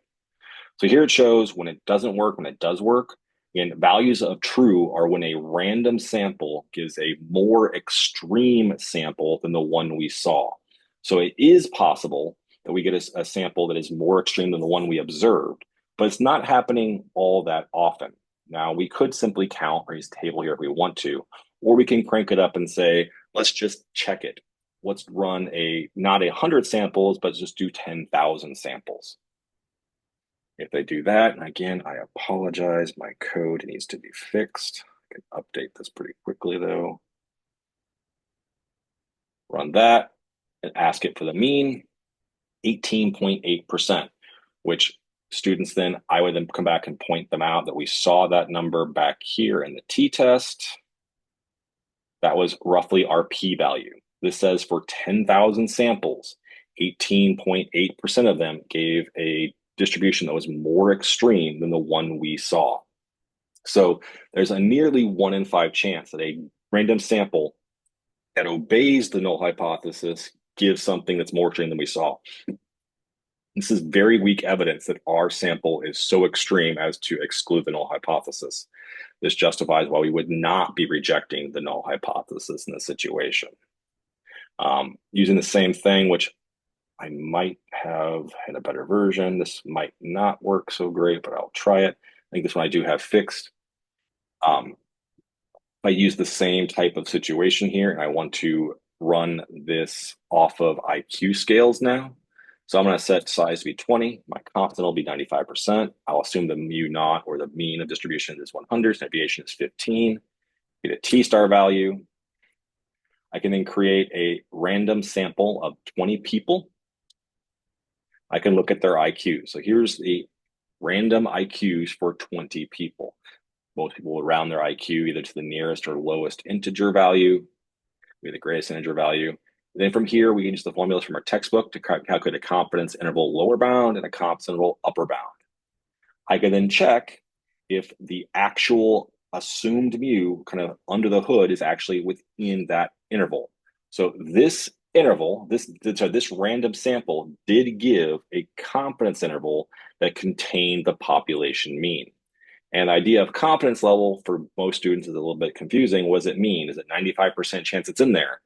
So here it shows when it doesn't work, when it does work. And values of true are when a random sample gives a more extreme sample than the one we saw. So it is possible that we get a sample that is more extreme than the one we observed, but it's not happening all that often. Now, we could simply count or use table here if we want to, or we can crank it up and say, let's just check it. Let's run not 100 samples, but just do 10,000 samples. If they do that, and again, I apologize, my code needs to be fixed. I can update this pretty quickly though. Run that and ask it for the mean, 18.8%, which students then, I would then come back and point them out that we saw that number back here in the t-test. That was roughly our p-value. This says for 10,000 samples, 18.8% of them gave a distribution that was more extreme than the one we saw. So there's a nearly 1 in 5 chance that a random sample that obeys the null hypothesis gives something that's more extreme than we saw. This is very weak evidence that our sample is so extreme as to exclude the null hypothesis. This justifies why we would not be rejecting the null hypothesis in this situation. Using the same thing, which I might have had a better version. This might not work so great, but I'll try it. I think this one I do have fixed. I use the same type of situation here, and I want to run this off of IQ scales now. So I'm going to set size to be 20. My constant will be 95%. I'll assume the mu naught or the mean of distribution is 100. Standard deviation is 15. Get a t-star value. I can then create a random sample of 20 people. I can look at their IQ. So here's the random IQs for 20 people. Most people would round their IQ either to the nearest or lowest integer value, maybe the greatest integer value. And then from here, we can use the formulas from our textbook to calculate a confidence interval lower bound and a confidence interval upper bound. I can then check if the actual assumed mu kind of under the hood is actually within that interval. So this interval, this random sample did give a confidence interval that contained the population mean. And the idea of confidence level for most students is a little bit confusing. What does it mean? Is it 95% chance it's in there?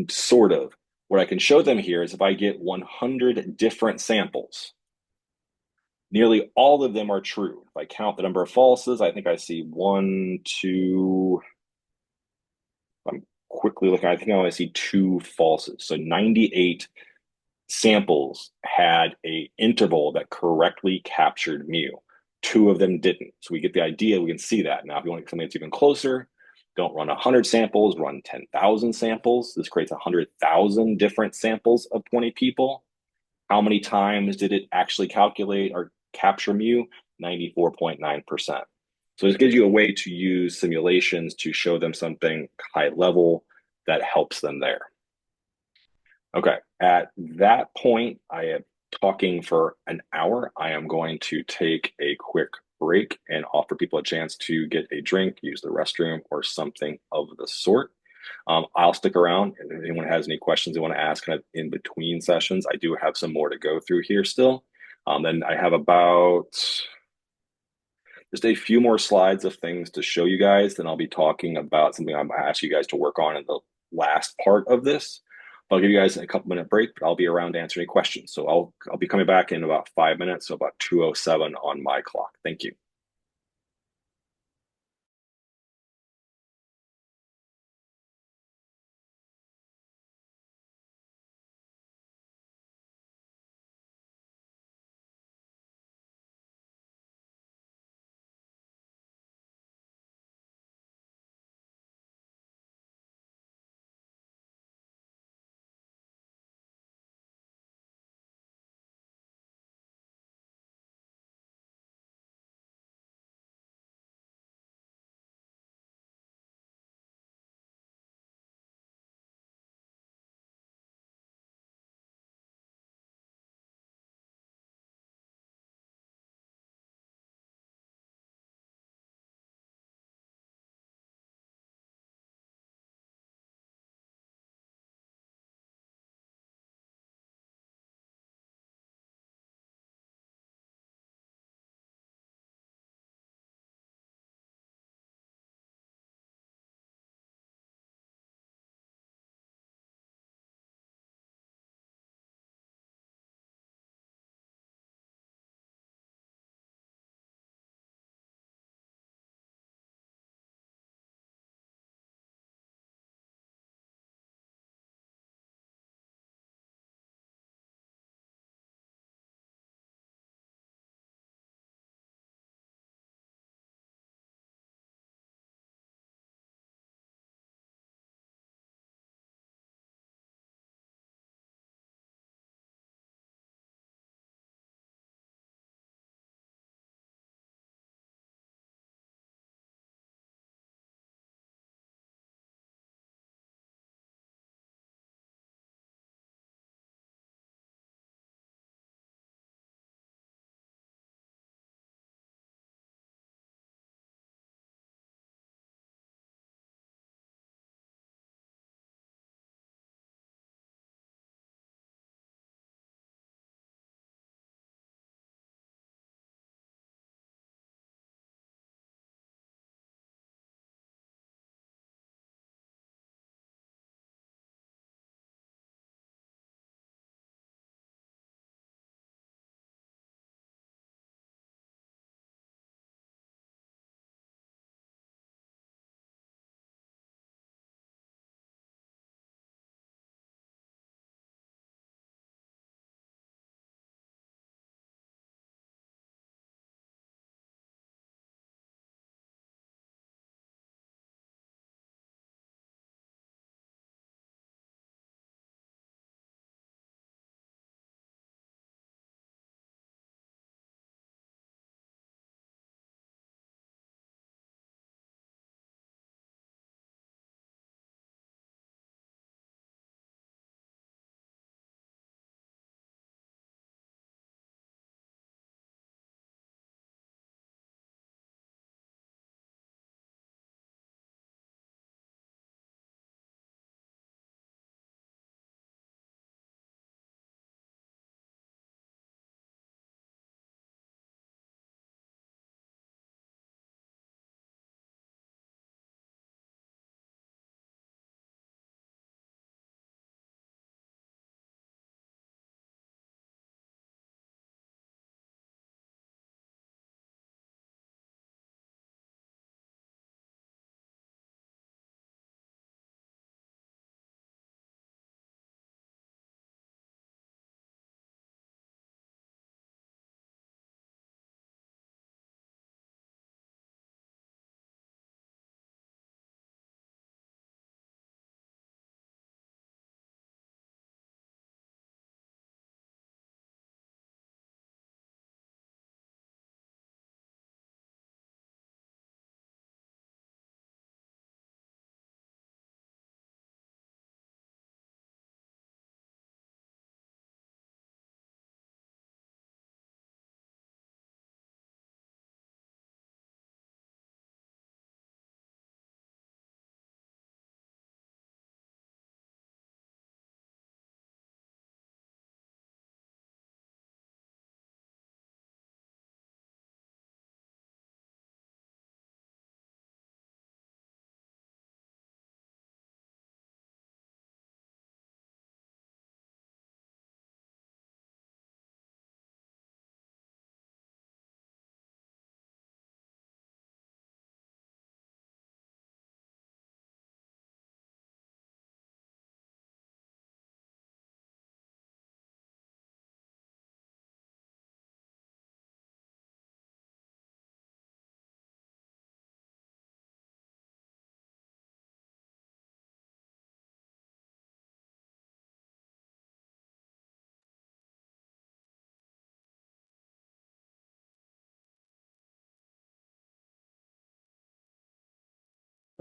Sort of. What I can show them here is if I get 100 different samples, nearly all of them are true. If I count the number of falses, I think I see one, two. I'm quickly looking. I think I only see two falses. So 98 samples had a interval that correctly captured mu. Two of them didn't. So we get the idea. We can see that. Now, if you want to get something that's even closer, don't run 100 samples, run 10,000 samples. This creates 100,000 different samples of 20 people. How many times did it actually calculate or capture mu? 94.9%. So this gives you a way to use simulations to show them something high level that helps them there. Okay, at that point, I am talking for an hour. I am going to take a quick break and offer people a chance to get a drink, use the restroom, or something of the sort. I'll stick around. If anyone has any questions they want to ask kind of in between sessions, I do have some more to go through here still. Then I have about just a few more slides of things to show you guys. Then I'll be talking about something I'm going to ask you guys to work on in the last part of this. I'll give you guys a couple-minute break, but I'll be around to answer any questions. So I'll be coming back in about 5 minutes, so about 2:07 on my clock. Thank you.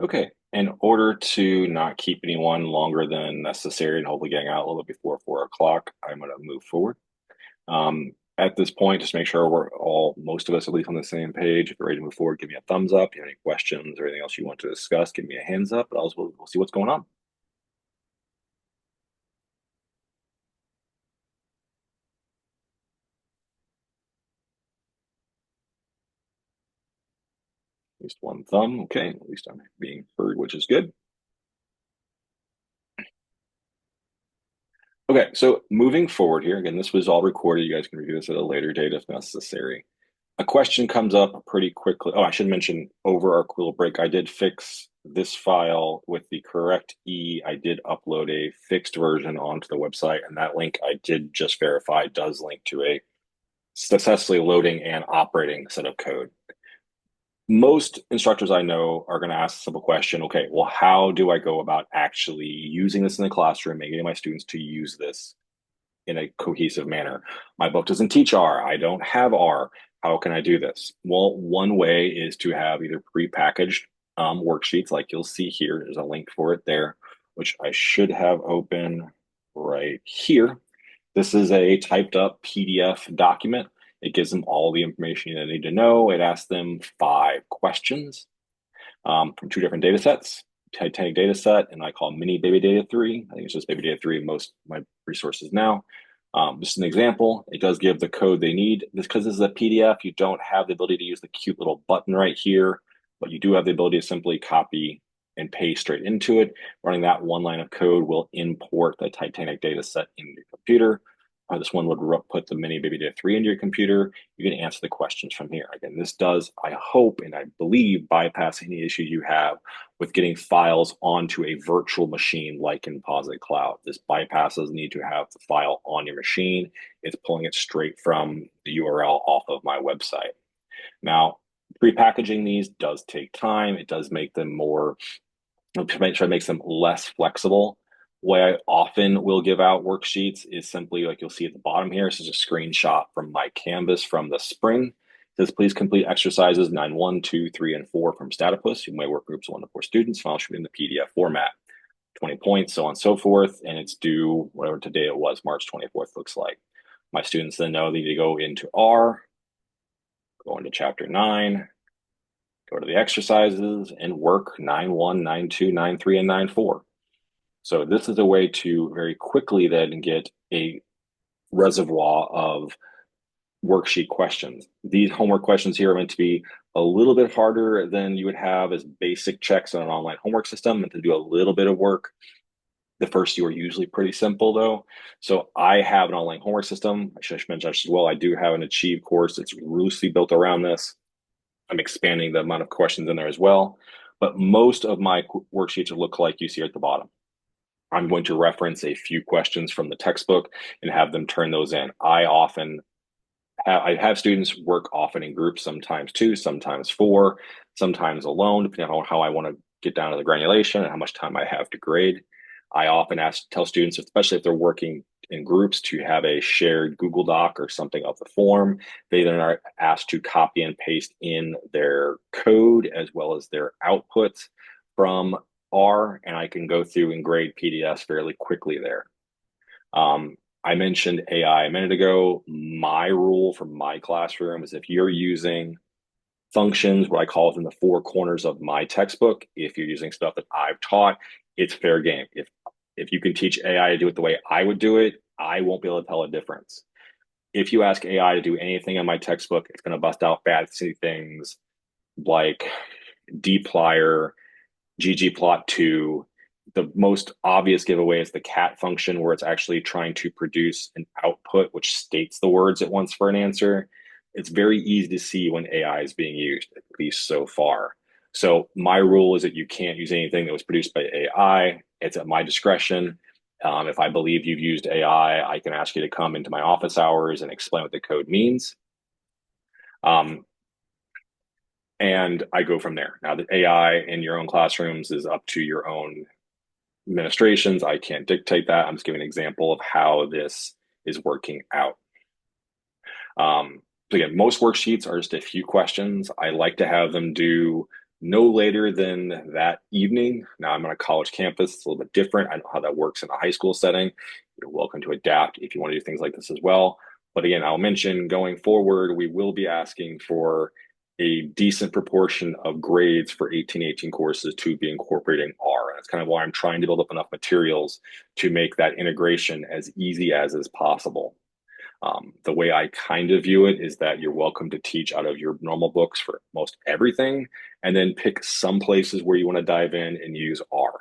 Okay. In order to not keep anyone longer than necessary and hopefully getting out a little bit before 4 o'clock, I'm going to move forward. At this point, just make sure we're all, most of us at least on the same page. If you're ready to move forward, give me a thumbs up. If you have any questions or anything else you want to discuss, give me a hands up, but we'll see what's going on. At least one thumb. Okay. At least I'm being heard, which is good. Okay. So moving forward here, again, this was all recorded. You guys can review this at a later date if necessary. A question comes up pretty quickly. Oh, I should mention over our little break, I did fix this file with the correct E. I did upload a fixed version onto the website, and that link I did just verify does link to a successfully loading and operating set of code. Most instructors I know are going to ask a simple question. Okay, well, how do I go about actually using this in the classroom and getting my students to use this in a cohesive manner? My book doesn't teach R. I don't have R. How can I do this? Well, one way is to have either prepackaged worksheets like you'll see here. There's a link for it there, which I should have open right here. This is a typed up PDF document. It gives them all the information they need to know. It asks them 5 questions from 2 different data sets. Titanic data set, and I call mini baby data 3. I think it's just baby data 3 in most of my resources now. Just an example, it does give the code they need. Because this is a PDF, you don't have the ability to use the cute little button right here, but you do have the ability to simply copy and paste straight into it. Running that one line of code will import the Titanic data set into your computer. This one would put the mini baby data 3 into your computer. You can answer the questions from here. Again, this does, I hope and I believe, bypass any issues you have with getting files onto a virtual machine like in Posit Cloud. This bypasses need to have the file on your machine. It's pulling it straight from the URL off of my website. Now, prepackaging these does take time. It does make them more, try to make them less flexible. Way I often will give out worksheets is simply like you'll see at the bottom here. This is a screenshot from my Canvas from the spring. It says, please complete exercises 9, 1, 2, 3, and 4 from Statypus. You may work groups 1 to 4 students. File should be in the PDF format. 20 points, so on and so forth. And it's due, whatever today it was, March 24th looks like. My students then know they need to go into R, go into chapter 9, go to the exercises, and work 9-1, 9-2, 9-3, and 9-4. So this is a way to very quickly then get a reservoir of worksheet questions. These homework questions here are meant to be a little bit harder than you would have as basic checks on an online homework system, and to do a little bit of work. The first few are usually pretty simple though. So I have an online homework system. I should mention as well, I do have an Achieve course that's loosely built around this. I'm expanding the amount of questions in there as well. But most of my worksheets will look like you see at the bottom. I'm going to reference a few questions from the textbook and have them turn those in. I have students work often in groups, sometimes 2, sometimes 4, sometimes alone, depending on how I want to get down to the granulation and how much time I have to grade. I often tell students, especially if they're working in groups, to have a shared Google Doc or something of the form. They then are asked to copy and paste in their code as well as their outputs from R, and I can go through and grade PDFs fairly quickly there. I mentioned AI a minute ago. My rule for my classroom is if you're using functions, what I call it in the 4 corners of my textbook, if you're using stuff that I've taught, it's fair game. If you can teach AI to do it the way I would do it, I won't be able to tell a difference. If you ask AI to do anything in my textbook, it's going to bust out fancy things like dplyr, ggplot2. The most obvious giveaway is the cat function, where it's actually trying to produce an output which states the words it wants for an answer. It's very easy to see when AI is being used, at least so far. So my rule is that you can't use anything that was produced by AI. It's at my discretion. If I believe you've used AI, I can ask you to come into my office hours and explain what the code means. And I go from there. Now, the AI in your own classrooms is up to your own administrations. I can't dictate that. I'm just giving an example of how this is working out. So again, most worksheets are just a few questions. I like to have them do no later than that evening. Now I'm on a college campus, it's a little bit different. I know how that works in a high school setting. You're welcome to adapt if you want to do things like this as well. But again, I'll mention going forward, we will be asking for a decent proportion of grades for 1818 courses to be incorporating R. And that's kind of why I'm trying to build up enough materials to make that integration as easy as is possible. The way I kind of view it is that you're welcome to teach out of your normal books for most everything, and then pick some places where you want to dive in and use R.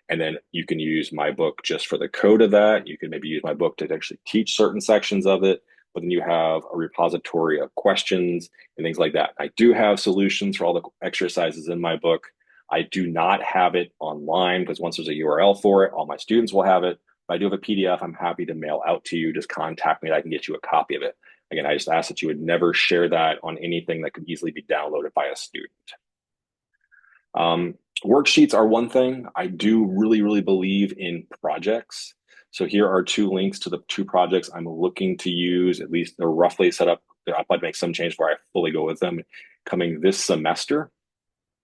And then you can use my book just for the code of that. You can maybe use my book to actually teach certain sections of it, but then you have a repository of questions and things like that. I do have solutions for all the exercises in my book. I do not have it online because once there's a URL for it, all my students will have it. If I do have a PDF, I'm happy to mail out to you. Just contact me and I can get you a copy of it. Again, I just ask that you would never share that on anything that could easily be downloaded by a student. Worksheets are one thing. I do really believe in projects. So here are two links to the two projects I'm looking to use. At least they're roughly set up. I'll probably make some change before I fully go with them coming this semester.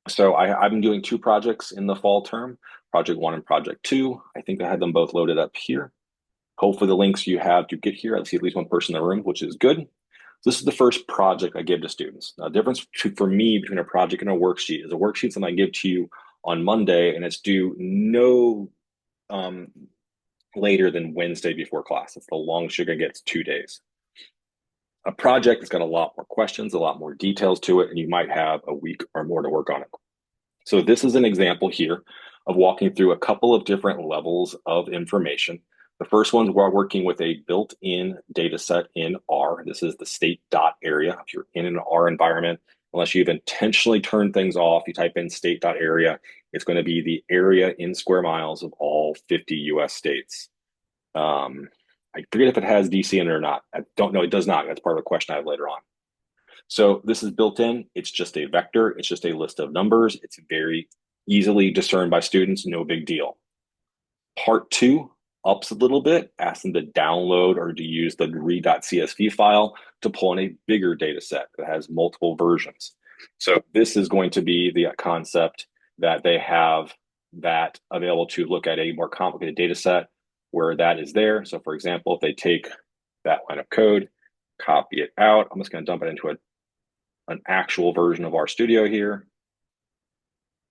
So I've been doing two projects in the fall term, project one and project two. I think I had them both loaded up here. Hopefully the links you have to get here, I see at least one person in the room, which is good. So this is the first project I give to students. Now, the difference for me between a project and a worksheet is a worksheet something I give to you on Monday, and it's due no later than Wednesday before class. It's the longest you're going to get, it's 2 days. A project has got a lot more questions, a lot more details to it, and you might have a week or more to work on it. So this is an example here of walking through a couple of different levels of information. The first one, we're working with a built-in data set in R. This is the state dot area. If you're in an R environment, unless you've intentionally turned things off, you type in state dot area, it's going to be the area in square miles of all 50 US states. I forget if it has DC in it or not. I don't know. It does not. That's part of a question I have later on. So this is built in. It's just a vector. It's just a list of numbers. It's very easily discerned by students. No big deal. Part two ups a little bit, asks them to download or to use the read.csv file to pull in a bigger data set that has multiple versions. So this is going to be the concept that they have that available to look at a more complicated data set where that is there. So for example, if they take that line of code, copy it out, I'm just going to dump it into an actual version of RStudio here.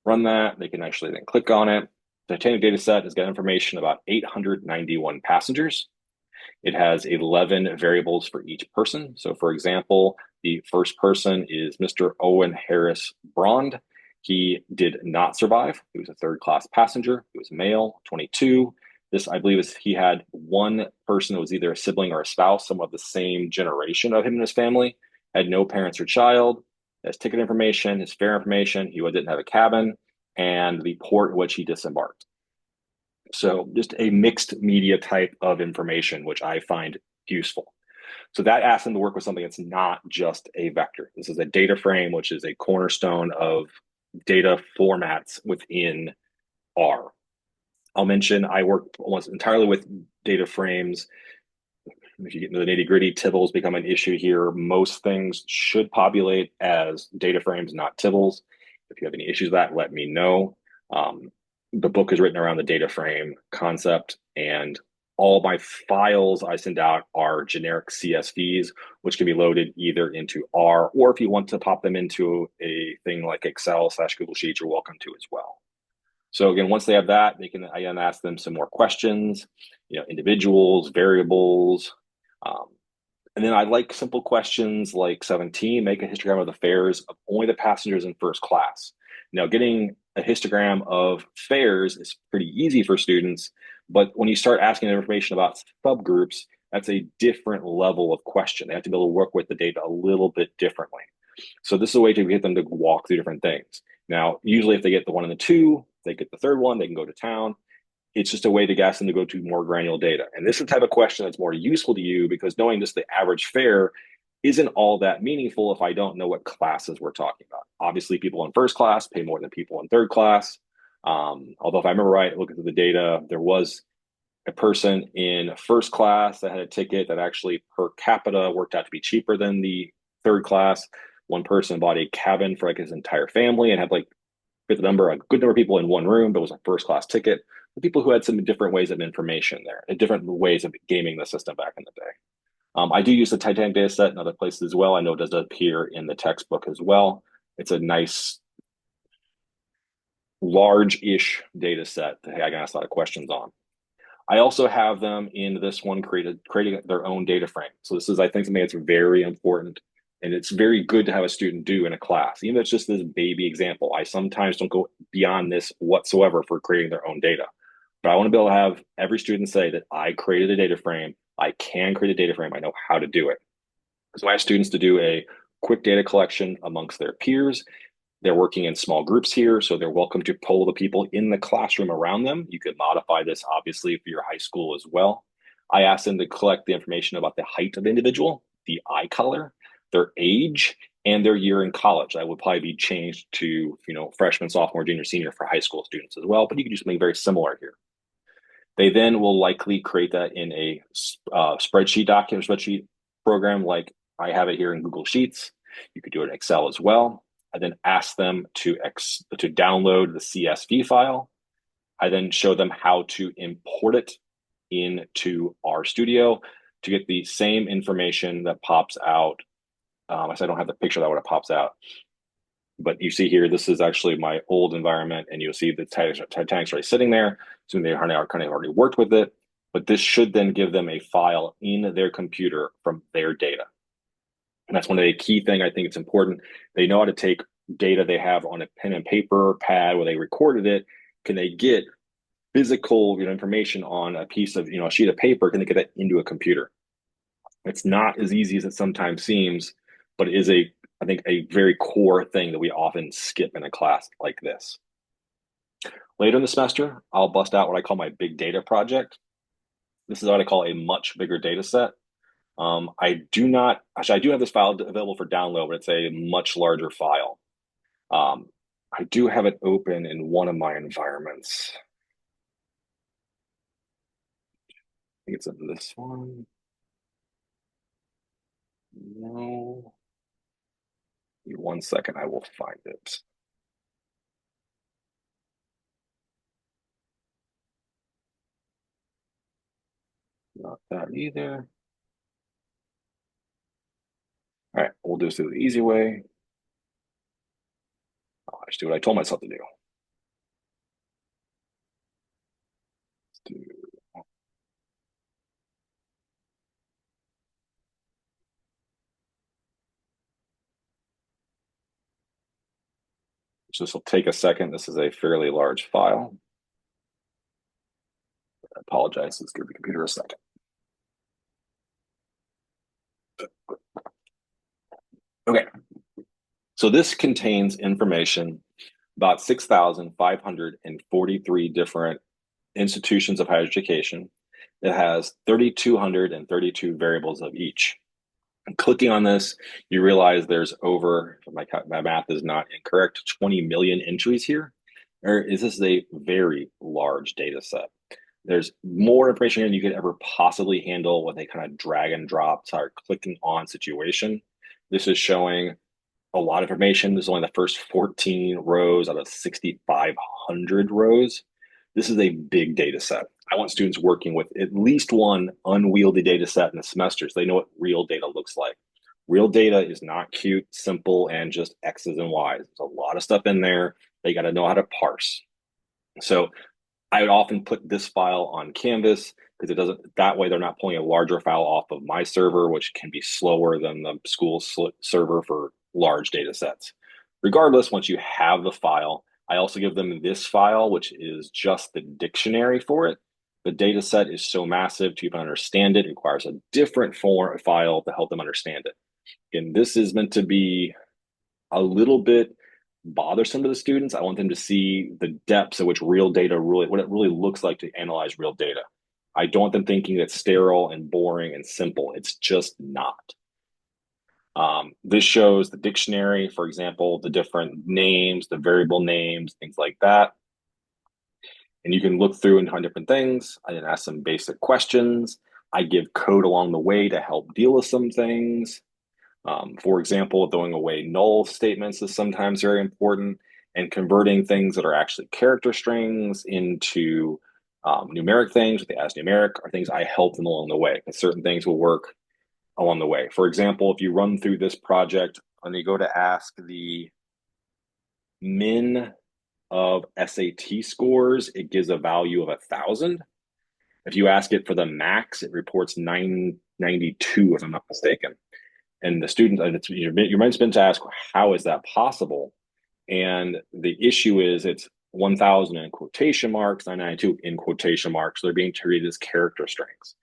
Run that. They can actually then click on it. The Titanic data set has got information about 891 passengers. It has 11 variables for each person. So for example, the first person is Mr. Owen Harris Brond. He did not survive. He was a third-class passenger. He was male, 22. This, I believe, is he had one person that was either a sibling or a spouse, some of the same generation of him and his family, had no parents or child, his ticket information, his fare information, he didn't have a cabin, and the port in which he disembarked. So just a mixed media type of information, which I find useful. So that asks them to work with something that's not just a vector. This is a data frame, which is a cornerstone of data formats within R. I'll mention I work almost entirely with data frames. If you get into the nitty gritty, tibbles become an issue here. Most things should populate as data frames, not tibbles. If you have any issues with that, let me know. The book is written around the data frame concept, and all my files I send out are generic CSVs, which can be loaded either into R, or if you want to pop them into a thing like Excel/Google Sheets, you're welcome to as well. So again, once they have that, I can ask them some more questions, individuals, variables. And then I like simple questions like 17, make a histogram of the fares of only the passengers in first class. Now, getting a histogram of fares is pretty easy for students, but when you start asking information about subgroups, that's a different level of question. They have to be able to work with the data a little bit differently. So this is a way to get them to walk through different things. Now, usually if they get the one and the two, they get the third one, they can go to town. It's just a way to gas them to go to more granular data. And this is the type of question that's more useful to you because knowing just the average fare isn't all that meaningful if I don't know what classes we're talking about. Obviously, people in first class pay more than people in third class. Although if I remember right, looking at the data, there was a person in first class that had a ticket that actually per capita worked out to be cheaper than the third class. One person bought a cabin for like his entire family and had like fit a good number of people in one room, but it was a first class ticket. The people who had some different ways of information there, and different ways of gaming the system back in the day. I do use the Titanic data set in other places as well. I know it does appear in the textbook as well. It's a nice, large-ish data that I can ask a lot of questions on. I also have them in this one creating their own data frame. So this is, I think, something that's very important, and it's very good to have a student do in a class. Even if it's just this baby example, I sometimes don't go beyond this whatsoever for creating their own data. But I want to be able to have every student say that I created a data frame, I can create a data frame, I know how to do it. So I have students to do a quick data collection amongst their peers. They're working in small groups here, so they're welcome to poll the people in the classroom around them. You could modify this, obviously, for your high school as well. I asked them to collect the information about the height of the individual, the eye color, their age, and their year in college. That would probably be changed to, freshman, sophomore, junior, senior for high school students as well, but you can do something very similar here. They then will likely create that in a spreadsheet program like I have it here in Google Sheets. You could do it in Excel as well. I then ask them to download the CSV file. I then show them how to import it into RStudio to get the same information that pops out. I don't have the picture that when it pops out. But you see here, this is actually my old environment, and you'll see the Titanic's already sitting there. So they kind of already worked with it. But this should then give them a file in their computer from their data. And that's one of the key things I think it's important. They know how to take data they have on a pen and paper pad where they recorded it. Can they get physical information on a piece of, a sheet of paper? Can they get that into a computer? It's not as easy as it sometimes seems, but it is I think a very core thing that we often skip in a class like this. Later in the semester, I'll bust out what I call my big data project. This is what I call a much bigger data set. I do have this file available for download, but it's a much larger file. I do have it open in one of my environments. I think it's in this one. No. Give me 1 second, I will find it. Not that either. All right, we'll do this the easy way. I'll just do what I told myself to do. So this will take a second. This is a fairly large file. I apologize. Let's give the computer a second. Okay. So this contains information about 6,543 different institutions of higher education. It has 3,232 variables of each. And clicking on this, you realize there's over, my math is not incorrect, 20 million entries here. This is a very large data set. There's more information than you could ever possibly handle with a kind of drag and drop, start clicking on situation. This is showing a lot of information. This is only the first 14 rows out of 6,500 rows. This is a big data set. I want students working with at least one unwieldy data set in the semester so they know what real data looks like. Real data is not cute, simple, and just X's and Y's. There's a lot of stuff in there. They got to know how to parse. So I would often put this file on Canvas because that way they're not pulling a larger file off of my server, which can be slower than the school server for large data sets. Regardless, once you have the file, I also give them this file, which is just the dictionary for it. The data set is so massive to even understand it requires a different file to help them understand it. And this is meant to be a little bit bothersome to the students. I want them to see the depths at which real data what it really looks like to analyze real data. I don't want them thinking it's sterile and boring and simple. It's just not. This shows the dictionary, for example, the different names, the variable names, things like that. And you can look through and find different things. I then ask some basic questions. I give code along the way to help deal with some things. For example, throwing away null statements is sometimes very important. and converting things that are actually character strings into numeric things, if they ask numeric, are things I help them along the way. Because certain things will work along the way. For example, if you run through this project and you go to ask the min of SAT scores, it gives a value of 1,000. If you ask it for the max, it reports 992, if I'm not mistaken. And the student, your mind's been to ask, how is that possible? And the issue is it's 1,000 in quotation marks, 992 in quotation marks. So they're being treated as character strings.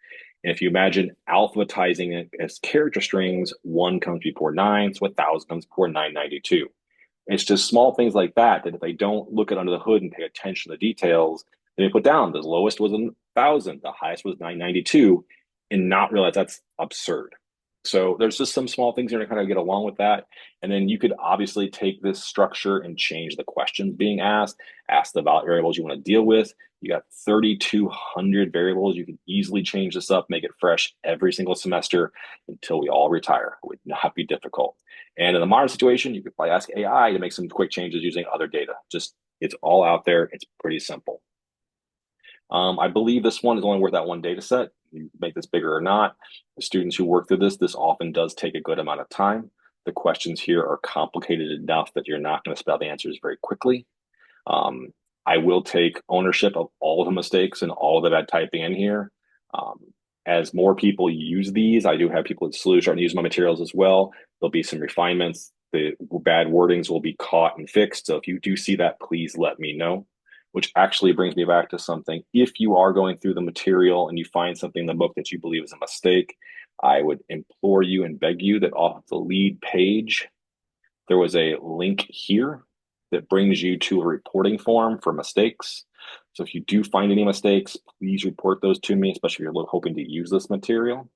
And if you imagine alphabetizing it as character strings, one comes before nine, so 1,000 comes before 992. It's just small things like that that if they don't look at under the hood and pay attention to the details, they put down the lowest was 1,000, the highest was 992, and not realize that's absurd. So there's just some small things you're going to kind of get along with that. And then you could obviously take this structure and change the questions being asked, ask the variables you want to deal with. You got 3,200 variables. You can easily change this up, make it fresh every single semester until we all retire. It would not be difficult. And in the modern situation, you could probably ask AI to make some quick changes using other data. Just it's all out there. It's pretty simple. I believe this one is only worth that one data set. You make this bigger or not. The students who work through this often does take a good amount of time. The questions here are complicated enough that you're not going to spell the answers very quickly. I will take ownership of all of the mistakes and all of the bad typing in here. As more people use these, I do have people at SLU starting to use my materials as well. There'll be some refinements. The bad wordings will be caught and fixed. So if you do see that, please let me know. Which actually brings me back to something. If you are going through the material and you find something in the book that you believe is a mistake, I would implore you and beg you that off the lead page, there was a link here that brings you to a reporting form for mistakes. So if you do find any mistakes, please report those to me, especially if you're hoping to use this material.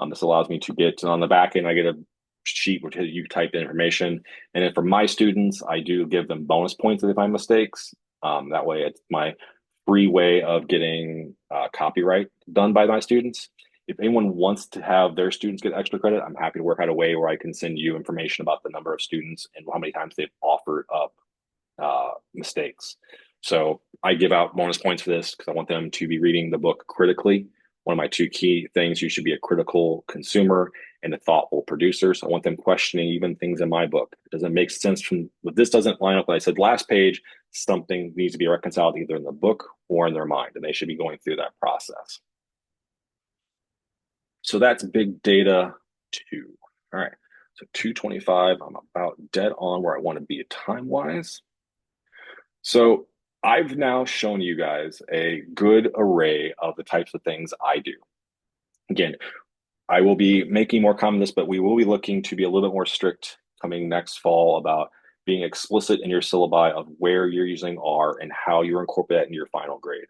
This allows me to get on the back end, I get a sheet where you type in information. And then for my students, I do give them bonus points if they find mistakes. That way it's my free way of getting copyright done by my students. If anyone wants to have their students get extra credit, I'm happy to work out a way where I can send you information about the number of students and how many times they've offered up mistakes. So I give out bonus points for this because I want them to be reading the book critically. One of my two key things, you should be a critical consumer and a thoughtful producer. So I want them questioning even things in my book. It doesn't make sense from, if this doesn't line up what I said last page, something needs to be reconciled either in the book or in their mind, and they should be going through that process. So that's big data 2. All right, so 225, I'm about dead on where I want to be time-wise. So I've now shown you guys a good array of the types of things I do. Again, I will be making more comments, but we will be looking to be a little bit more strict coming next fall about being explicit in your syllabi of where you're using R and how you're incorporating that into your final grade.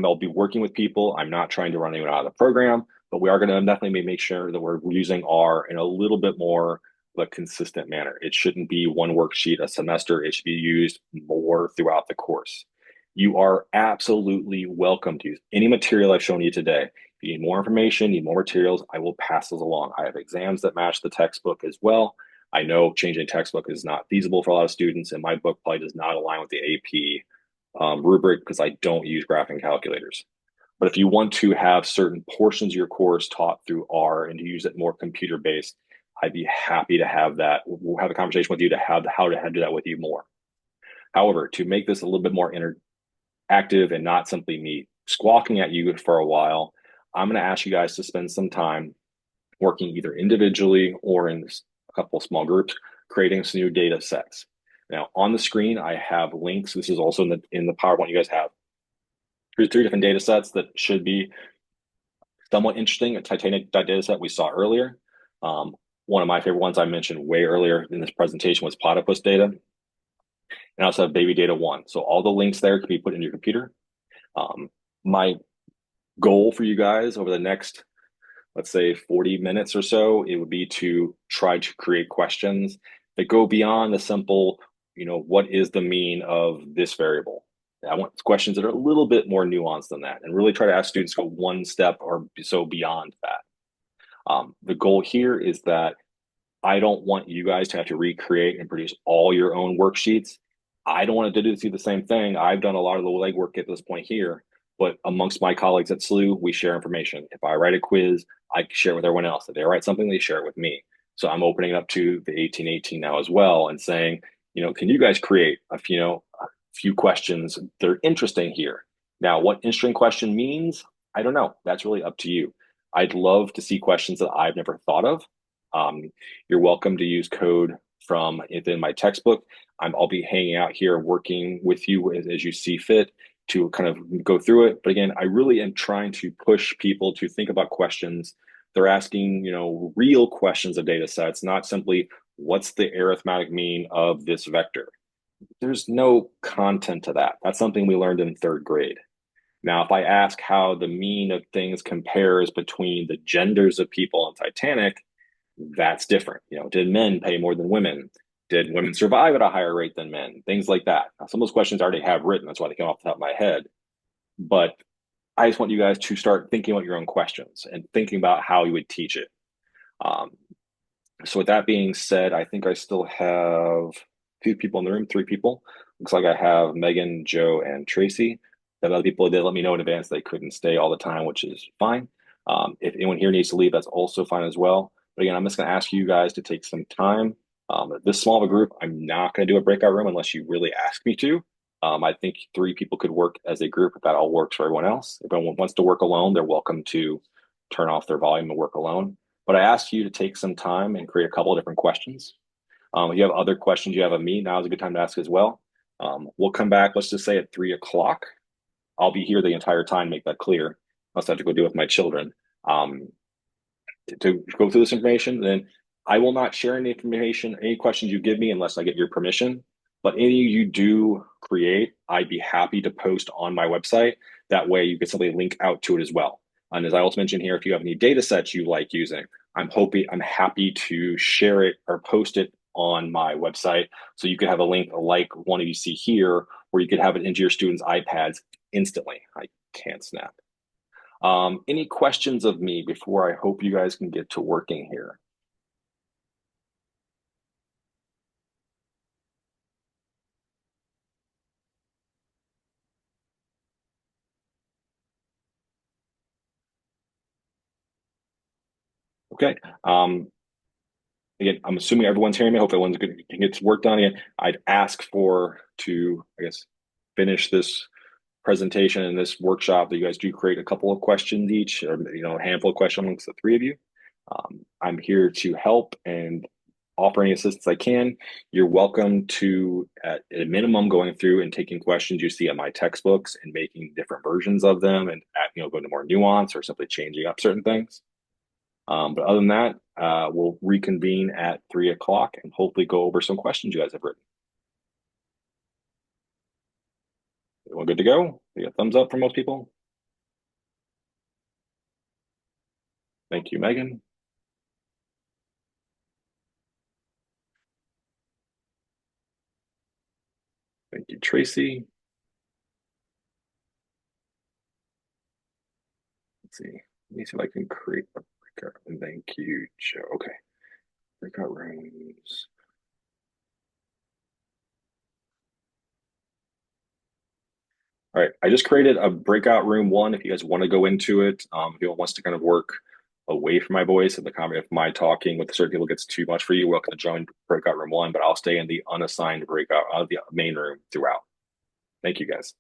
I'll be working with people. I'm not trying to run anyone out of the program, but we are going to definitely make sure that we're using R in a little bit more of a consistent manner. It shouldn't be one worksheet a semester. It should be used more throughout the course. You are absolutely welcome to use any material I've shown you today. If you need more information, need more materials, I will pass those along. I have exams that match the textbook as well. I know changing textbook is not feasible for a lot of students, and my book probably does not align with the AP rubric because I don't use graphing calculators. But if you want to have certain portions of your course taught through R and to use it more computer-based, I'd be happy to have that. We'll have a conversation with you to have how to do that with you more. However, to make this a little bit more interactive and not simply me squawking at you for a while, I'm going to ask you guys to spend some time working either individually or in a couple of small groups, creating some new data sets. Now, on the screen, I have links. This is also in the PowerPoint you guys have. Here's 3 different data sets that should be somewhat interesting. A Titanic data set we saw earlier. One of my favorite ones I mentioned way earlier in this presentation was Platypus data. And I also have baby data 1. So all the links there can be put in your computer. My goal for you guys over the next, let's say 40 minutes or so, it would be to try to create questions that go beyond the simple, what is the mean of this variable? I want questions that are a little bit more nuanced than that and really try to ask students to go one step or so beyond that. The goal here is that I don't want you guys to have to recreate and produce all your own worksheets. I don't want to do the same thing. I've done a lot of the legwork at this point here, but amongst my colleagues at SLU, we share information. If I write a quiz, I share it with everyone else. If they write something, they share it with me. So I'm opening it up to the 1818 now as well and saying, can you guys create a few questions that are interesting here? Now, what interesting question means, I don't know. That's really up to you. I'd love to see questions that I've never thought of. Um, you're welcome to use code from within my textbook. I'll be hanging out here working with you as you see fit to kind of go through it. But again, I really am trying to push people to think about questions. They're asking, real questions of data sets, not simply what's the arithmetic mean of this vector. There's no content to that. That's something we learned in third grade. Now, if I ask how the mean of things compares between the genders of people in Titanic, that's different. Did men pay more than women? Did women survive at a higher rate than men? Things like that. Now, some of those questions I already have written. That's why they came off the top of my head. But I just want you guys to start thinking about your own questions and thinking about how you would teach it. Um, so with that being said, I think I still have a few people in the room, three people. Looks like I have Megan, Joe, and Tracy. The other people did let me know in advance they couldn't stay all the time, which is fine. If anyone here needs to leave, that's also fine as well. But again, I'm just going to ask you guys to take some time. This small of a group, I'm not going to do a breakout room unless you really ask me to. I think three people could work as a group if that all works for everyone else. If anyone wants to work alone, they're welcome to turn off their volume and work alone. But I asked you to take some time and create a couple of different questions. If you have other questions you have of me, now is a good time to ask as well. We'll come back, let's just say at 3 o'clock. I'll be here the entire time, make that clear. Unless I have to go deal with my children. To go through this information, then I will not share any information, any questions you give me unless I get your permission. But any you do create, I'd be happy to post on my website. That way you can simply link out to it as well. And as I also mentioned here, if you have any data sets you like using, I'm happy to share it or post it on my website. So you could have a link like one of you see here, where you could have it into your students' iPads instantly. I can't snap. Any questions of me before I hope you guys can get to working here? Okay. Again, I'm assuming everyone's hearing me. Hope everyone's good, can get work done. Again, I'd ask I guess, finish this presentation and this workshop that you guys do create a couple of questions each, or a handful of questions amongst the three of you. I'm here to help and offer any assistance I can. You're welcome to, at a minimum, going through and taking questions you see in my textbooks and making different versions of them and go into more nuance or simply changing up certain things. But other than that, we'll reconvene at 3 o'clock and hopefully go over some questions you guys have written. Everyone good to go? You got thumbs up from most people? Thank you, Megan. Thank you, Tracy. Let's see. Let me see if I can create a breakout. And thank you, Joe. Okay. Breakout rooms. All right. I just created a breakout room one if you guys want to go into it. If anyone wants to kind of work away from my voice and the comment of my talking with certain people gets too much for you, welcome to join breakout room one, but I'll stay in the unassigned breakout of the main room throughout. Thank you guys.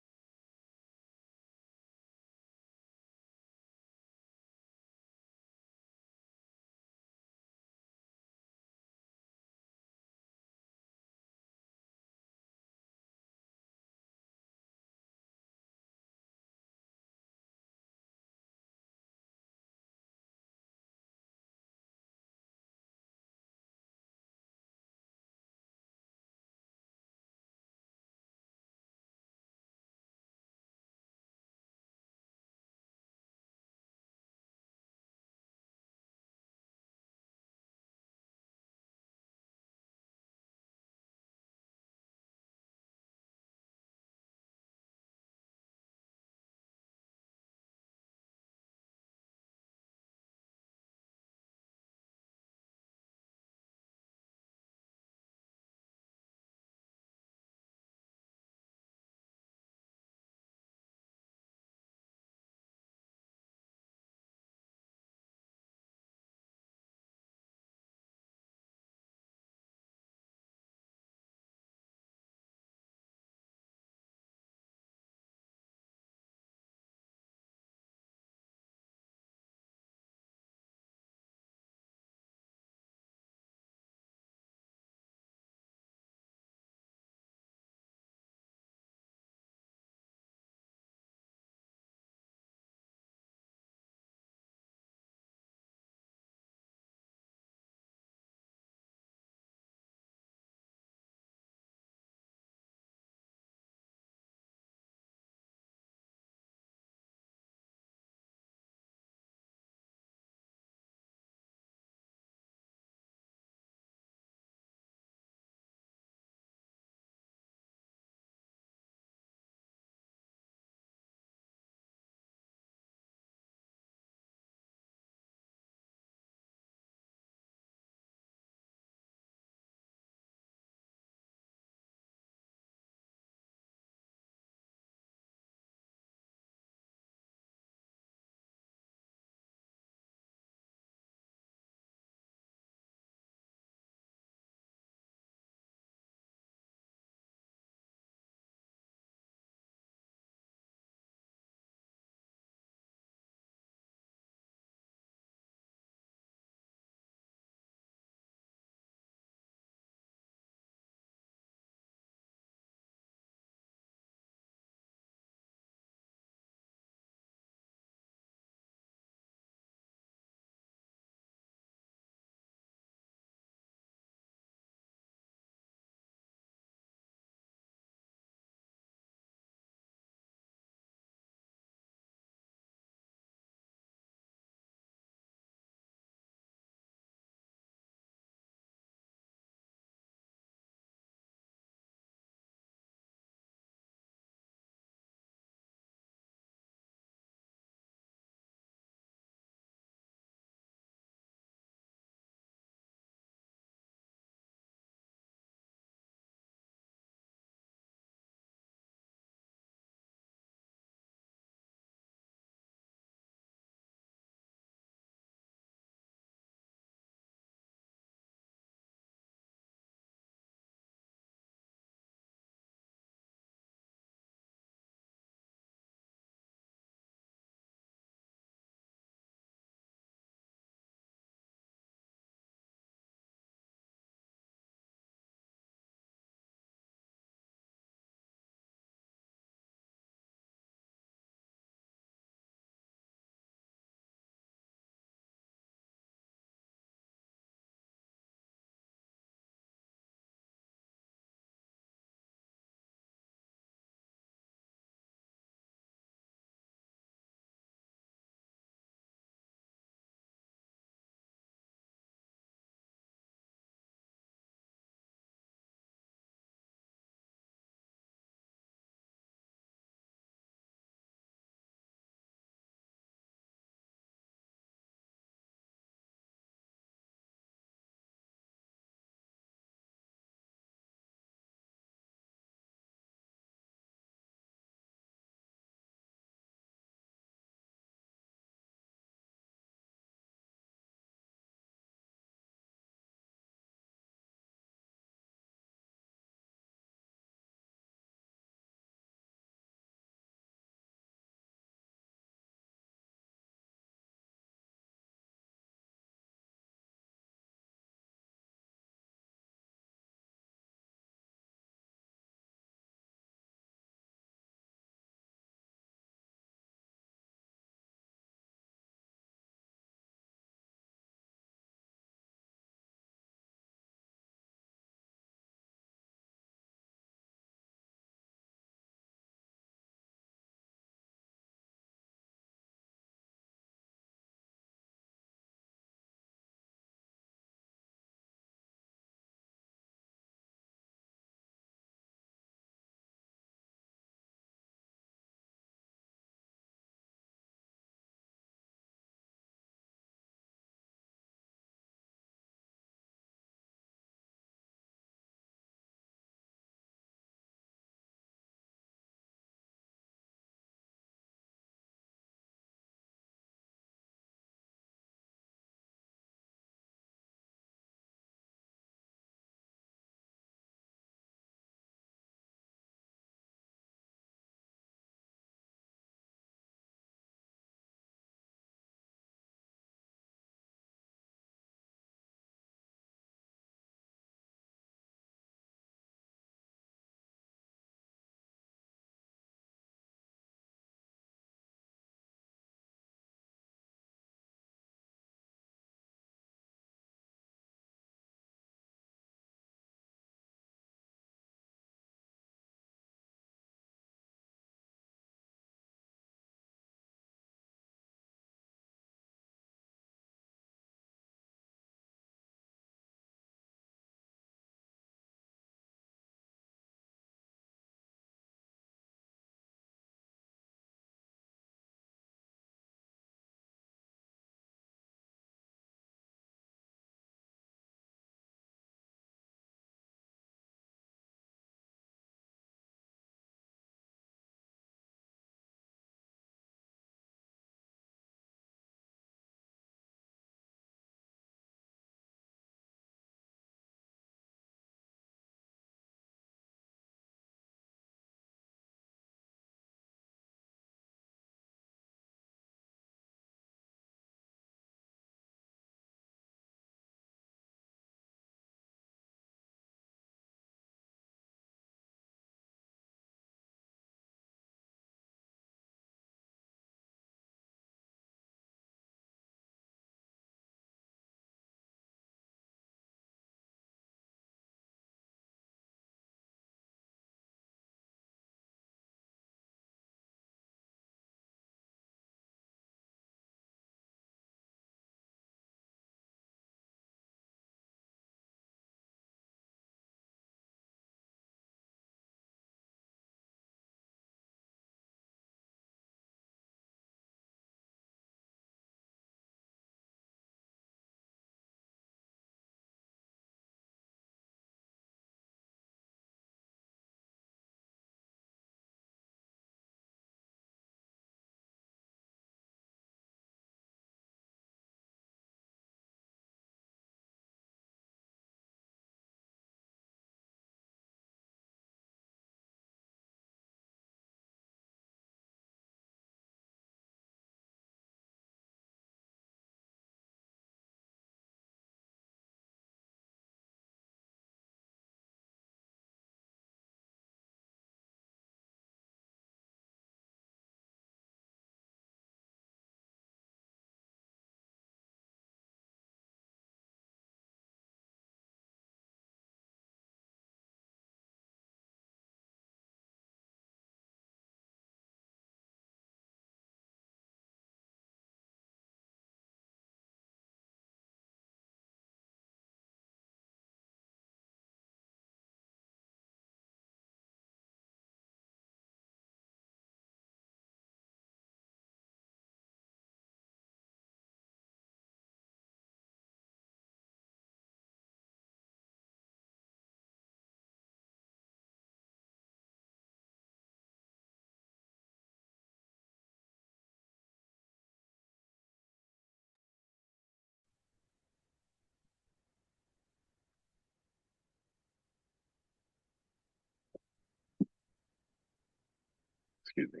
Excuse me.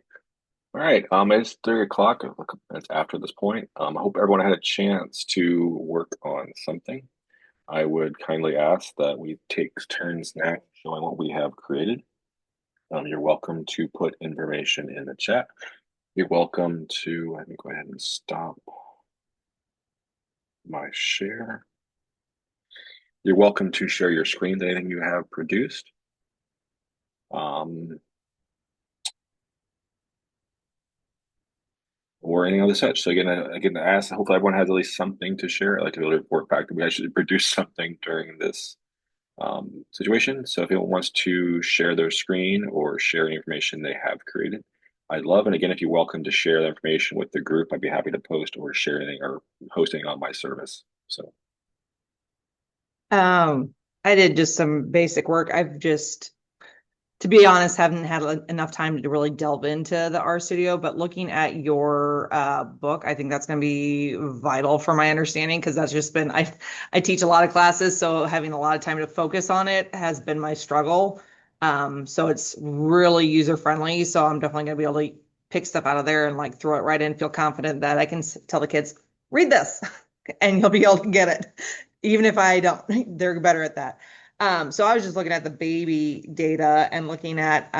All right. It's 3 o'clock. A couple minutes after this point. I hope everyone had a chance to work on something. I would kindly ask that we take turns now showing what we have created. You're welcome to put information in the chat. You're welcome to, let me go ahead and stop my share. You're welcome to share your screen with anything you have produced. Or any other such. So again, ask. Hopefully, everyone has at least something to share. I'd like to be able to report back that we actually produced something during this situation. So if anyone wants to share their screen or share any information they have created, I'd love. And again, if you're welcome to share the information with the group, I'd be happy to post or share anything or hosting on my service. So. I did just some basic work. I've just, to be honest, haven't had enough time to really delve into the R Studio, but looking at your book, I think that's going to be vital for my understanding because that's just been, I teach a lot of classes, so having a lot of time to focus on it has been my struggle. So it's really user friendly. So I'm definitely going to be able to pick stuff out of there and like throw it right in, feel confident that I can tell the kids, read this, and you'll be able to get it. Even if I don't, they're better at that. So I was just looking at the baby data and looking at,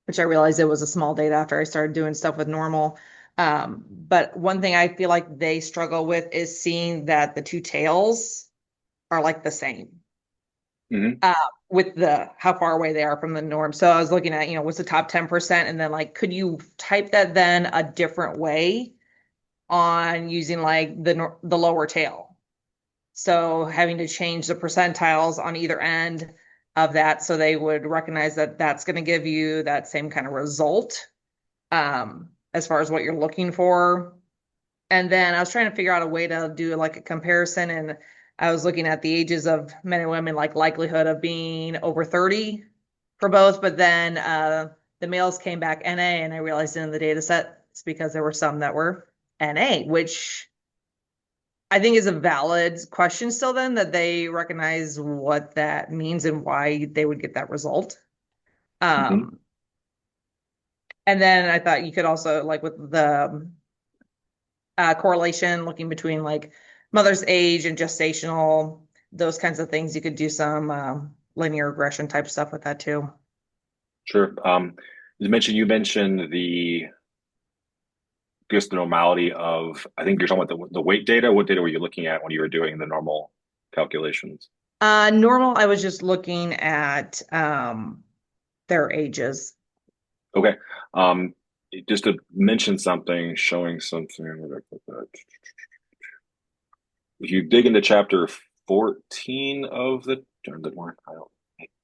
which I realized it was a small data after I started doing stuff with normal. But one thing I feel like they struggle with is seeing that the two tails are like the same Mhm. uh, with the how far away they are from the norm. So I was looking at, what's the top 10%? And then like, could you type that then a different way on using like the lower tail? So having to change the percentiles on either end of that so they would recognize that that's going to give you that same kind of result as far as what you're looking for. And then I was trying to figure out a way to do like a comparison, and I was looking at the ages of men and women, like likelihood of being over 30 for both, but then the males came back NA, and I realized in the data set it's because there were some that were NA, which I think is a valid question still then that they recognize what that means and why they would get that result. Mhm. Um, and then I thought you could also like with the correlation looking between like mother's age and gestational, those kinds of things, you could do some linear regression type stuff with that too. Sure. You mentioned the just the normality of, I think you're talking about the weight data. What data were you looking at when you were doing the normal calculations? Normal, I was just looking at their ages. Okay. Um, just to mention something, showing something, where did I put that? If you dig into chapter 14 of the one,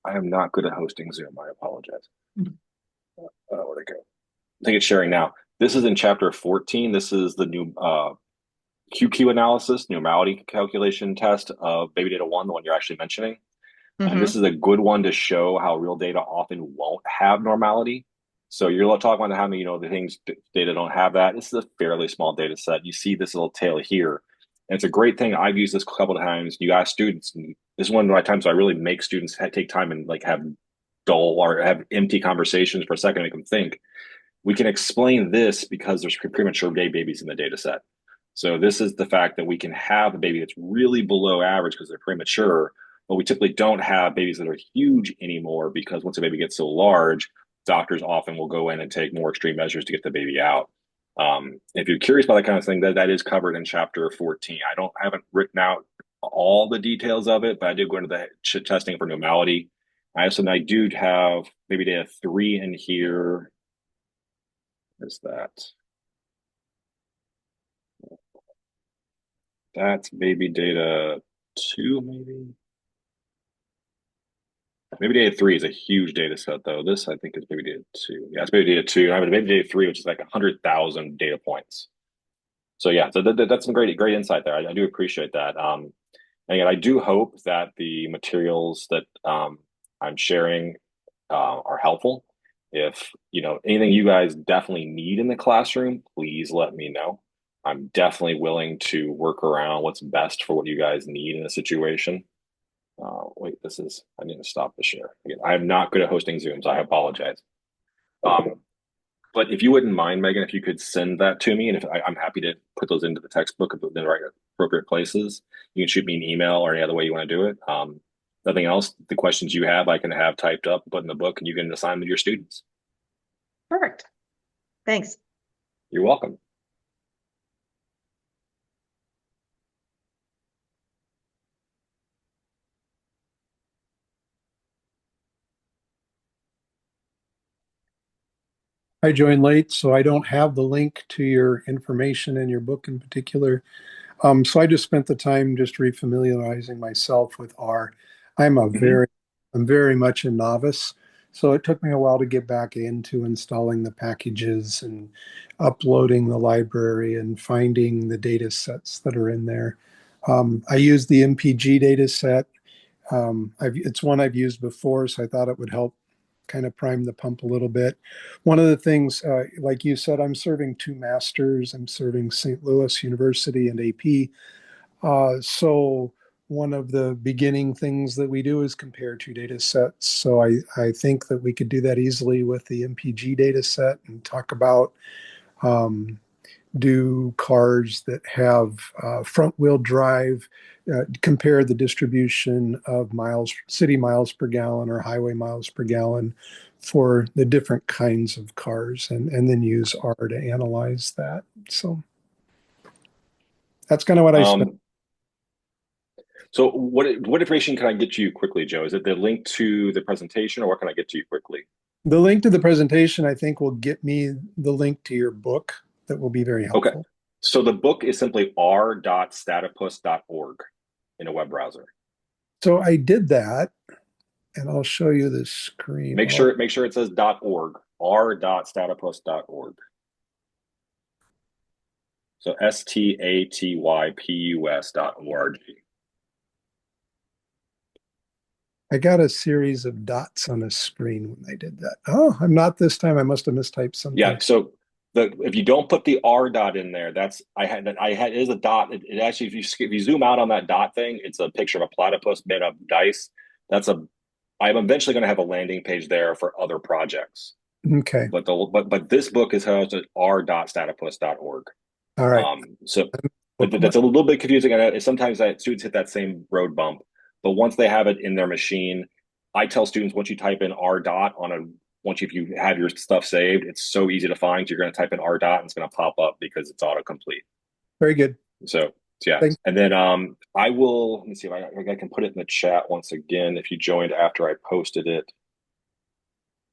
I am not good at hosting Zoom. I apologize. Where'd it go? I think it's sharing now. This is in chapter 14. This is the new QQ analysis, normality calculation test of baby data one, the one you're actually mentioning. And this Mm-hmm. is a good one to show how real data often won't have normality. So you're talking about how many, the things data don't have that. This is a fairly small data set. You see this little tail here. And it's a great thing. I've used this a couple of times. You ask students, and this is one of my times I really make students take time and like have dull or have empty conversations for a second, make them think. We can explain this because there's premature gay babies in the data set. So this is the fact that we can have a baby that's really below average because they're premature, but we typically don't have babies that are huge anymore because once a baby gets so large, doctors often will go in and take more extreme measures to get the baby out. If you're curious about that kind of thing, that is covered in chapter 14. I haven't written out all the details of it, but I did go into the testing for normality. I do have baby data three in here. Is that? That's baby data two, maybe. Maybe data three is a huge data set, though. This, I think, is baby data two. Yeah, it's baby data two. I have baby data three, which is like 100,000 data points. So yeah, so that's some great insight there. I do appreciate that. And again, I do hope that the materials that I'm sharing are helpful. If anything you guys definitely need in the classroom, please let me know. I'm definitely willing to work around what's best for what you guys need in a situation. Wait, I need to stop the share. Again, I am not good at hosting Zooms. I apologize. Um, But if you wouldn't mind, Megan, if you could send that to me, and if I'm happy to put those into the textbook in the right appropriate places. You can shoot me an email or any other way you want to do it. Nothing else. The questions you have, I can have typed up, put in the book, and you can assign them to your students. Perfect. Thanks. You're welcome. I joined late, so I don't have the link to your information in your book in particular. So I just spent the time just refamiliarizing myself with R. I'm a Mhm. very, I'm very much a novice, so it took me a while to get back into installing the packages and uploading the library and finding the data sets that are in there. I use the MPG data set. It's one I've used before, so I thought it would help kind of prime the pump a little bit. One of the things, like you said, I'm serving two masters. I'm serving St. Louis University and AP. So one of the beginning things that we do is compare two data sets. So I think that we could do that easily with the MPG data set and talk about um, do cars that have front wheel drive, compare the distribution of miles, city miles per gallon or highway miles per gallon for the different kinds of cars, and then use R to analyze that. So that's kind of what I spent. Um, so what information can I get to you quickly, Joe? Is it the link to the presentation, or what can I get to you quickly? The link to the presentation, I think, will get me the link to your book that will be very Okay. helpful. So the book is simply r.statypus.org in a web browser. So I did that, and I'll show you the screen. Make sure it says .org, r.statypus.org. So statypus.org. I got a series of dots on a screen when I did that. Oh, I'm not this time. I must have mistyped Yeah, something. so if you don't put the R dot in there, that's I had it is a dot. It actually if you zoom out on that dot thing, it's a picture of a platypus made of dice. That's a I'm eventually going to have a landing page there for other projects. Okay. But this book is hosted r.statypus.org. All right. So Bookmark. that's a little bit confusing. And sometimes students hit that same road bump, but once they have it in their machine, I tell students once you type in r dot on a once if you have your stuff saved, it's so easy to find. You're going to type in r dot and it's going to pop up because it's autocomplete. Very good. So yeah, Thanks. and then I will let me see if I can put it in the chat once again. If you joined after I posted it,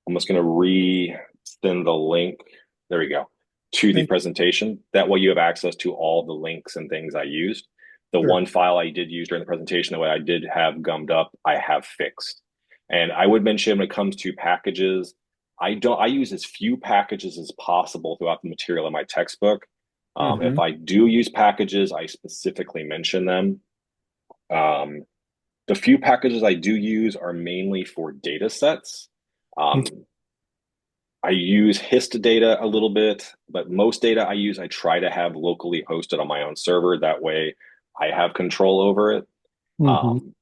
I'm just going to re-send the link. There we go to the Thank presentation. That way you have access to all the links and things I used. The Sure. one file I did use during the presentation, the way I did have gummed up, I have fixed. And I would mention when it comes to packages, I use as few packages as possible throughout the material in my textbook. If Hmm. I do use packages, I specifically mention them. Um, the few packages I do use are mainly for data sets. Okay. Um, I use HIST data a little bit, but most data I try to have locally hosted on my own server. That way I have control over it. Hmm. Um,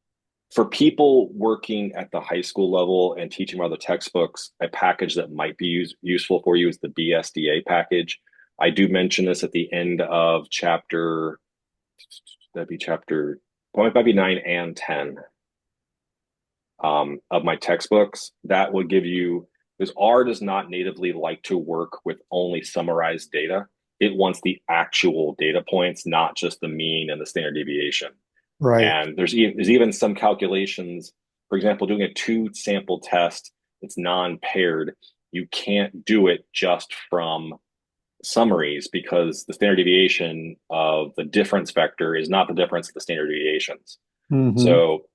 for people working at the high school level and teaching other textbooks, a package that might be useful for you is the BSDA package. I do mention this at the end of that'd be chapter, well, it might be 9 and 10 of my textbooks. That would give you, because R does not natively like to work with only summarized data. It wants the actual data points, not just the mean and the standard deviation. Right. And there's even some calculations. For example, doing a two sample test that's non-paired, you can't do it just from summaries because the standard deviation of the difference vector is not the difference of the standard deviations. Hmm. So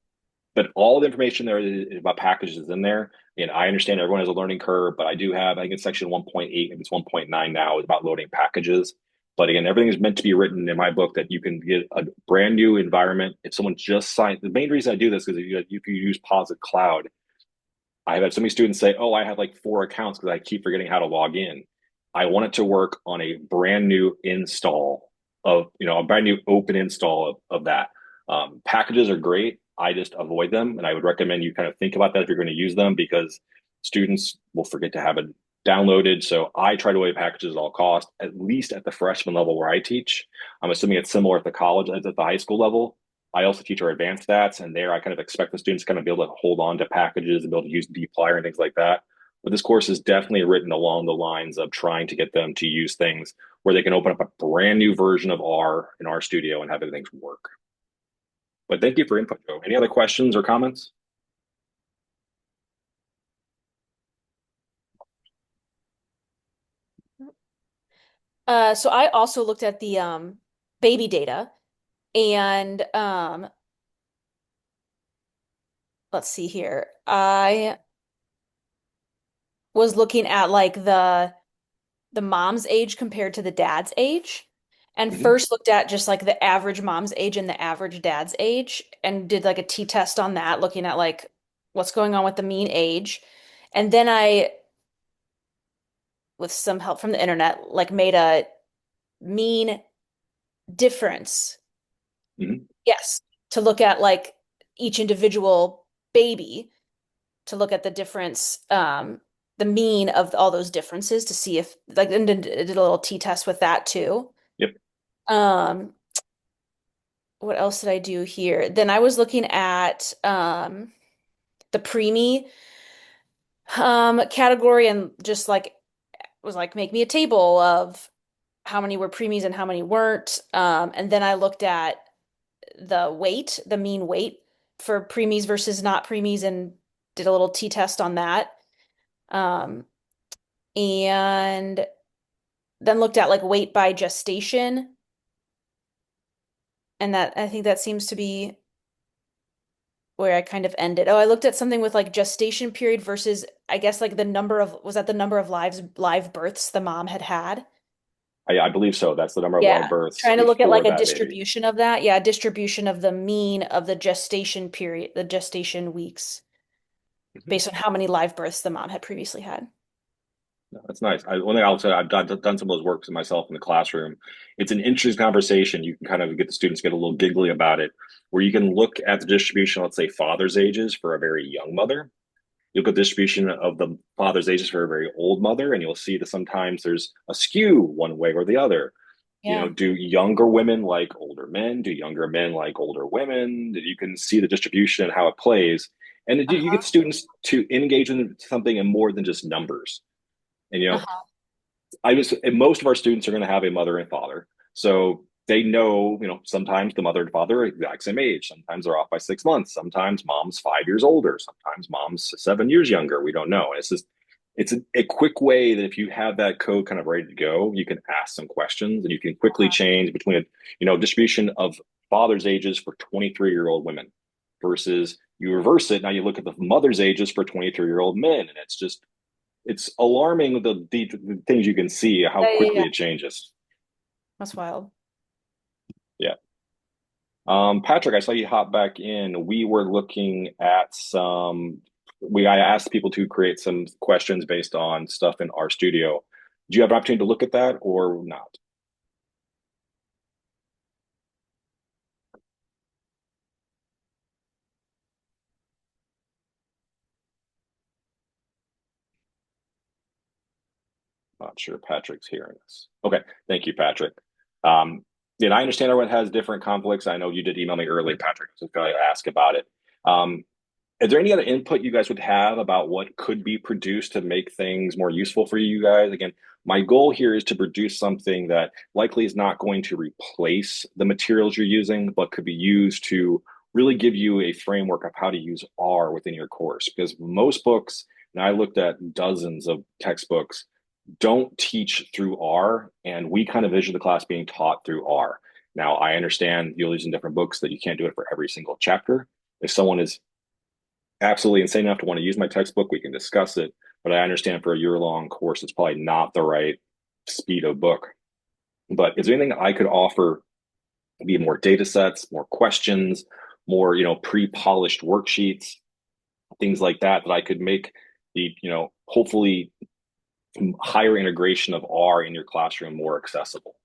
but all the information there about packages is in there. And I understand everyone has a learning curve, but I do have, I think it's section 1.8, maybe it's 1.9 now, is about loading packages. But again, everything is meant to be written in my book that you can get a brand new environment. If someone just signed, the main reason I do this is if you use Posit Cloud, I've had so many students say, "Oh, I have like 4 accounts because I keep forgetting how to log in." I want it to work on a brand new install a brand new open install of that. Packages are great. I just avoid them, and I would recommend you kind of think about that if you're going to use them because students will forget to have it downloaded. So I try to avoid packages at all costs, at least at the freshman level where I teach. I'm assuming it's similar at the college as at the high school level. I also teach our advanced stats, and there I kind of expect the students to kind of be able to hold on to packages and be able to use dplyr and things like that. But this course is definitely written along the lines of trying to get them to use things where they can open up a brand new version of R in RStudio and have things work. But thank you for input, Joe. Any other questions or comments? So I also looked at the baby data and let's see here. I was looking at like the mom's age compared to the dad's age. And Mm-hmm. first looked at just like the average mom's age and the average dad's age and did like a t-test on that, looking at like what's going on with the mean age. And then I, with some help from the internet, like made a mean difference. Mm-hmm. Yes, to look at like each individual baby, to look at the difference, the mean of all those differences to see if like, and did a little t-test with that too. Yep. Um, what else did I do here? Then I was looking at the preemie category and just like was like make me a table of how many were preemies and how many weren't. And then I looked at the weight, the mean weight for preemies versus not preemies and did a little t-test on that. Um, and then looked at like weight by gestation. And that I think that seems to be where I kind of ended. Oh, I looked at something with like gestation period versus I guess like the number of was that the number of live births the mom had had? I believe so. That's the number of live Yeah. births Trying to look at before like a that baby. distribution of that. Yeah, distribution of the mean of the gestation period, the gestation weeks, Mhm. based on how many live births the mom had previously had. No, that's nice. One thing I'll say, I've done some of those works myself in the classroom. It's an interesting conversation. You can kind of get the students get a little giggly about it, where you can look at the distribution, let's say father's ages for a very young mother. You'll get the distribution of the father's ages for a very old mother, and you'll see that sometimes there's a skew one way or the other. Yeah. Do younger women like older men? Do younger men like older women? You can see the distribution and how it plays. And you Uh-huh. get students to engage in something in more than just numbers. And Uh-huh. most of our students are going to have a mother and father, so they know, sometimes the mother and father are the exact same age. Sometimes they're off by 6 months. Sometimes mom's 5 years older. Sometimes mom's 7 years younger. We don't know. And it's a quick way that if you have that code kind of ready to go, you can ask some questions and you can quickly Uh-huh. change between distribution of fathers' ages for 23-year-old women versus you reverse it. Now you look at the mother's ages for 23-year-old men, and it's alarming the things you can see how Yeah, yeah, quickly yeah. it changes. That's wild. Yeah. Patrick, I saw you hop back in. We were looking at I asked people to create some questions based on stuff in RStudio. Do you have an opportunity to look at that or not? Not sure Patrick's hearing us. Okay, thank you, Patrick. And I understand everyone has different conflicts. I know you did email me early, Patrick, so I was going to ask about it. Um, Is there any other input you guys would have about what could be produced to make things more useful for you guys? Again, my goal here is to produce something that likely is not going to replace the materials you're using, but could be used to really give you a framework of how to use R within your course. Because most books, and I looked at dozens of textbooks, don't teach through R, and we kind of vision the class being taught through R. Now, I understand you'll use in different books that you can't do it for every single chapter. If someone is absolutely insane enough to want to use my textbook, we can discuss it. But I understand for a year-long course, it's probably not the right speed of book. But is there anything I could offer? Be more data sets, more questions, more pre-polished worksheets, things like that that I could make the hopefully higher integration of R in your classroom more accessible.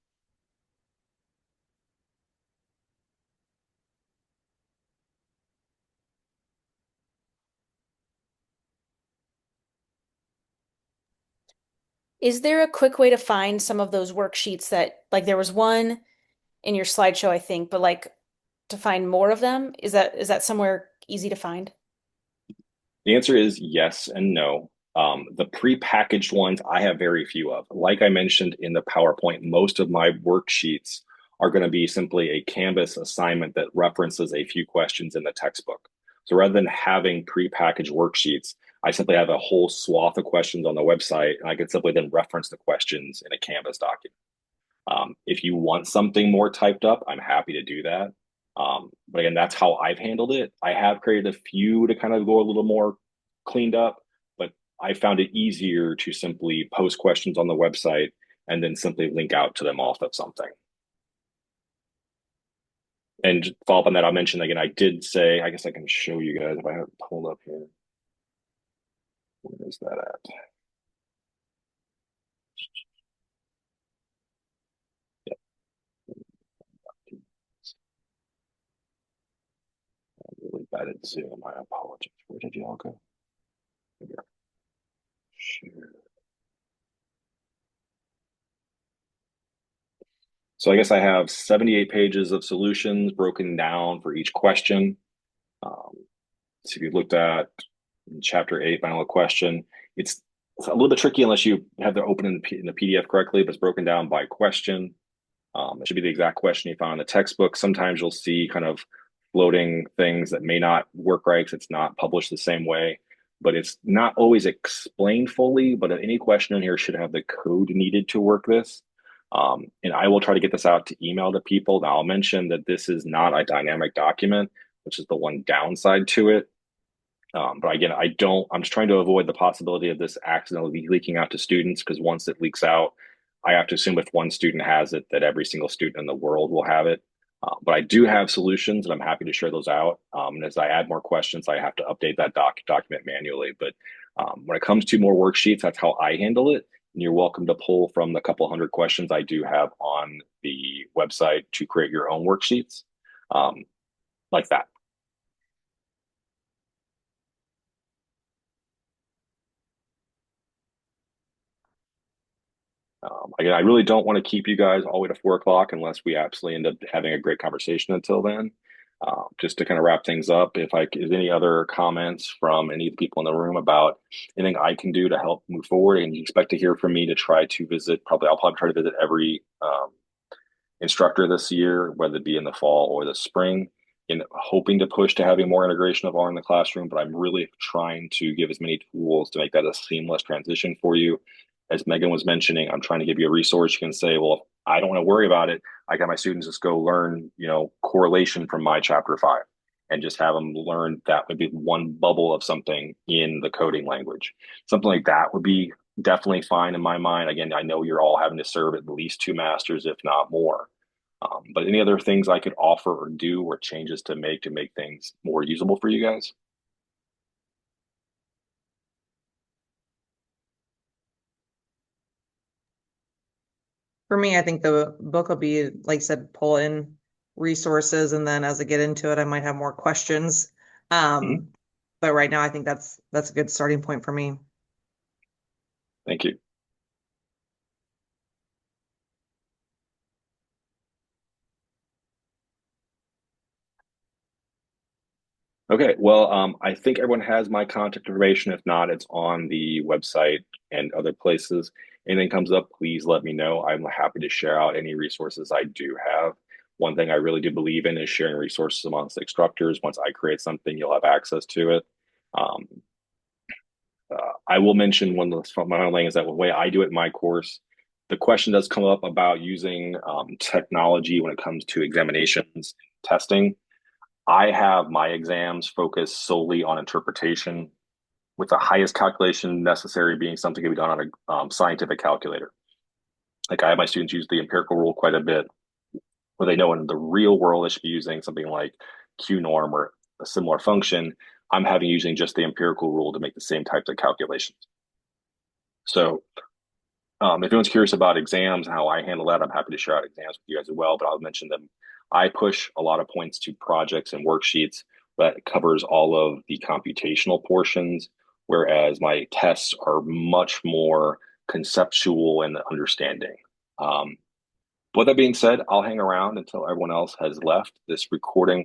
Is there a quick way to find some of those worksheets that, like, there was one in your slideshow, I think, but like to find more of them? Is that somewhere easy to find? The answer is yes and no. The pre-packaged ones, I have very few of. Like I mentioned in the PowerPoint, most of my worksheets are going to be simply a Canvas assignment that references a few questions in the textbook. So rather than having pre-packaged worksheets, I simply have a whole swath of questions on the website, and I can simply then reference the questions in a Canvas document. If you want something more typed up, I'm happy to do that. But again, that's how I've handled it. I have created a few to kind of go a little more cleaned up, but I found it easier to simply post questions on the website and then simply link out to them off of something. And to follow up on that, I'll mention again, I did say, I guess I can show you guys if I have it pulled up here. Where is that at? Yep. Really bad at Zoom. I apologize. Where did you all go? Here. Share. So I guess I have 78 pages of solutions broken down for each question. So if you looked at chapter 8, final question, it's a little bit tricky unless you have to open in the PDF correctly, but it's broken down by question. It should be the exact question you found in the textbook. Sometimes you'll see kind of floating things that may not work right because it's not published the same way, but it's not always explained fully. But any question in here should have the code needed to work this. And I will try to get this out to email to people. Now, I'll mention that this is not a dynamic document, which is the one downside to it. But again, I'm just trying to avoid the possibility of this accidentally leaking out to students because once it leaks out, I have to assume if one student has it, that every single student in the world will have it. But I do have solutions and I'm happy to share those out. And as I add more questions, I have to update that document manually. But when it comes to more worksheets, that's how I handle it. And you're welcome to pull from the couple hundred questions I do have on the website to create your own worksheets like that. Again, I really don't want to keep you guys all the way to 4 o'clock unless we absolutely end up having a great conversation until then. Just to kind of wrap things up, is any other comments from any of the people in the room about anything I can do to help move forward, and you expect to hear from me to try to visit, I'll probably try to visit every instructor this year, whether it be in the fall or the spring, in hoping to push to having more integration of R in the classroom. But I'm really trying to give as many tools to make that a seamless transition for you. As Megan was mentioning, I'm trying to give you a resource you can say, well, if I don't want to worry about it, I got my students just go learn, correlation from my chapter 5 and just have them learn that would be one bubble of something in the coding language. Something like that would be definitely fine in my mind. Again, I know you're all having to serve at least 2 masters, if not more. But any other things I could offer or do or changes to make things more usable for you guys? For me, I think the book will be, like I said, pull in resources, and then as I get into it, I might have more questions. Mhm. But right now, I think that's a good starting point for me. Thank you. Okay, well, I think everyone has my contact information. If not, it's on the website and other places. Anything comes up, please let me know. I'm happy to share out any resources I do have. One thing I really do believe in is sharing resources amongst instructors. Once I create something, you'll have access to it. Um, I will mention one of my own thing is that the way I do it in my course, the question does come up about using technology when it comes to examinations, testing. I have my exams focused solely on interpretation, with the highest calculation necessary being something to be done on a scientific calculator. Like I have my students use the empirical rule quite a bit, where they know in the real world they should be using something like Q norm or a similar function. I'm having using just the empirical rule to make the same types of calculations. So if anyone's curious about exams and how I handle that, I'm happy to share out exams with you guys as well. But I'll mention them. I push a lot of points to projects and worksheets that covers all of the computational portions, whereas my tests are much more conceptual and understanding. With that being said, I'll hang around until everyone else has left. This recording,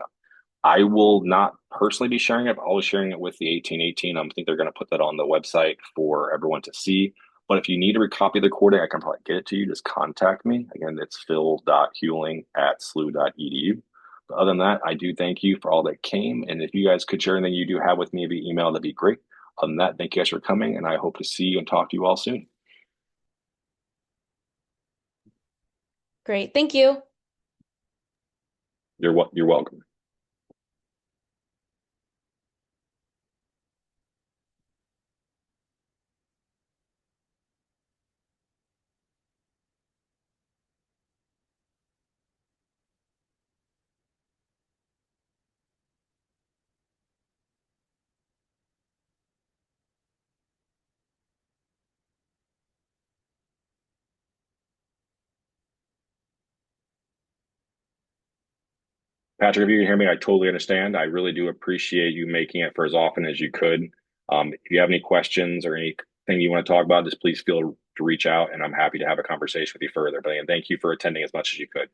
I will not personally be sharing it, but I'll be sharing it with the 1818. I think they're going to put that on the website for everyone to see. But if you need to recopy the recording, I can probably get it to you. Just contact me. Again, it's phil.huling@slu.edu. But other than that, I do thank you for all that came. And if you guys could share anything you do have with me via email, that'd be great. Other than that, thank you guys for coming, and I hope to see you and talk to you all soon. Great. Thank you. You're welcome. Patrick, if you can hear me, I totally understand. I really do appreciate you making it for as often as you could. If you have any questions or anything you want to talk about, just please feel to reach out, and I'm happy to have a conversation with you further. But again, thank you for attending as much as you could.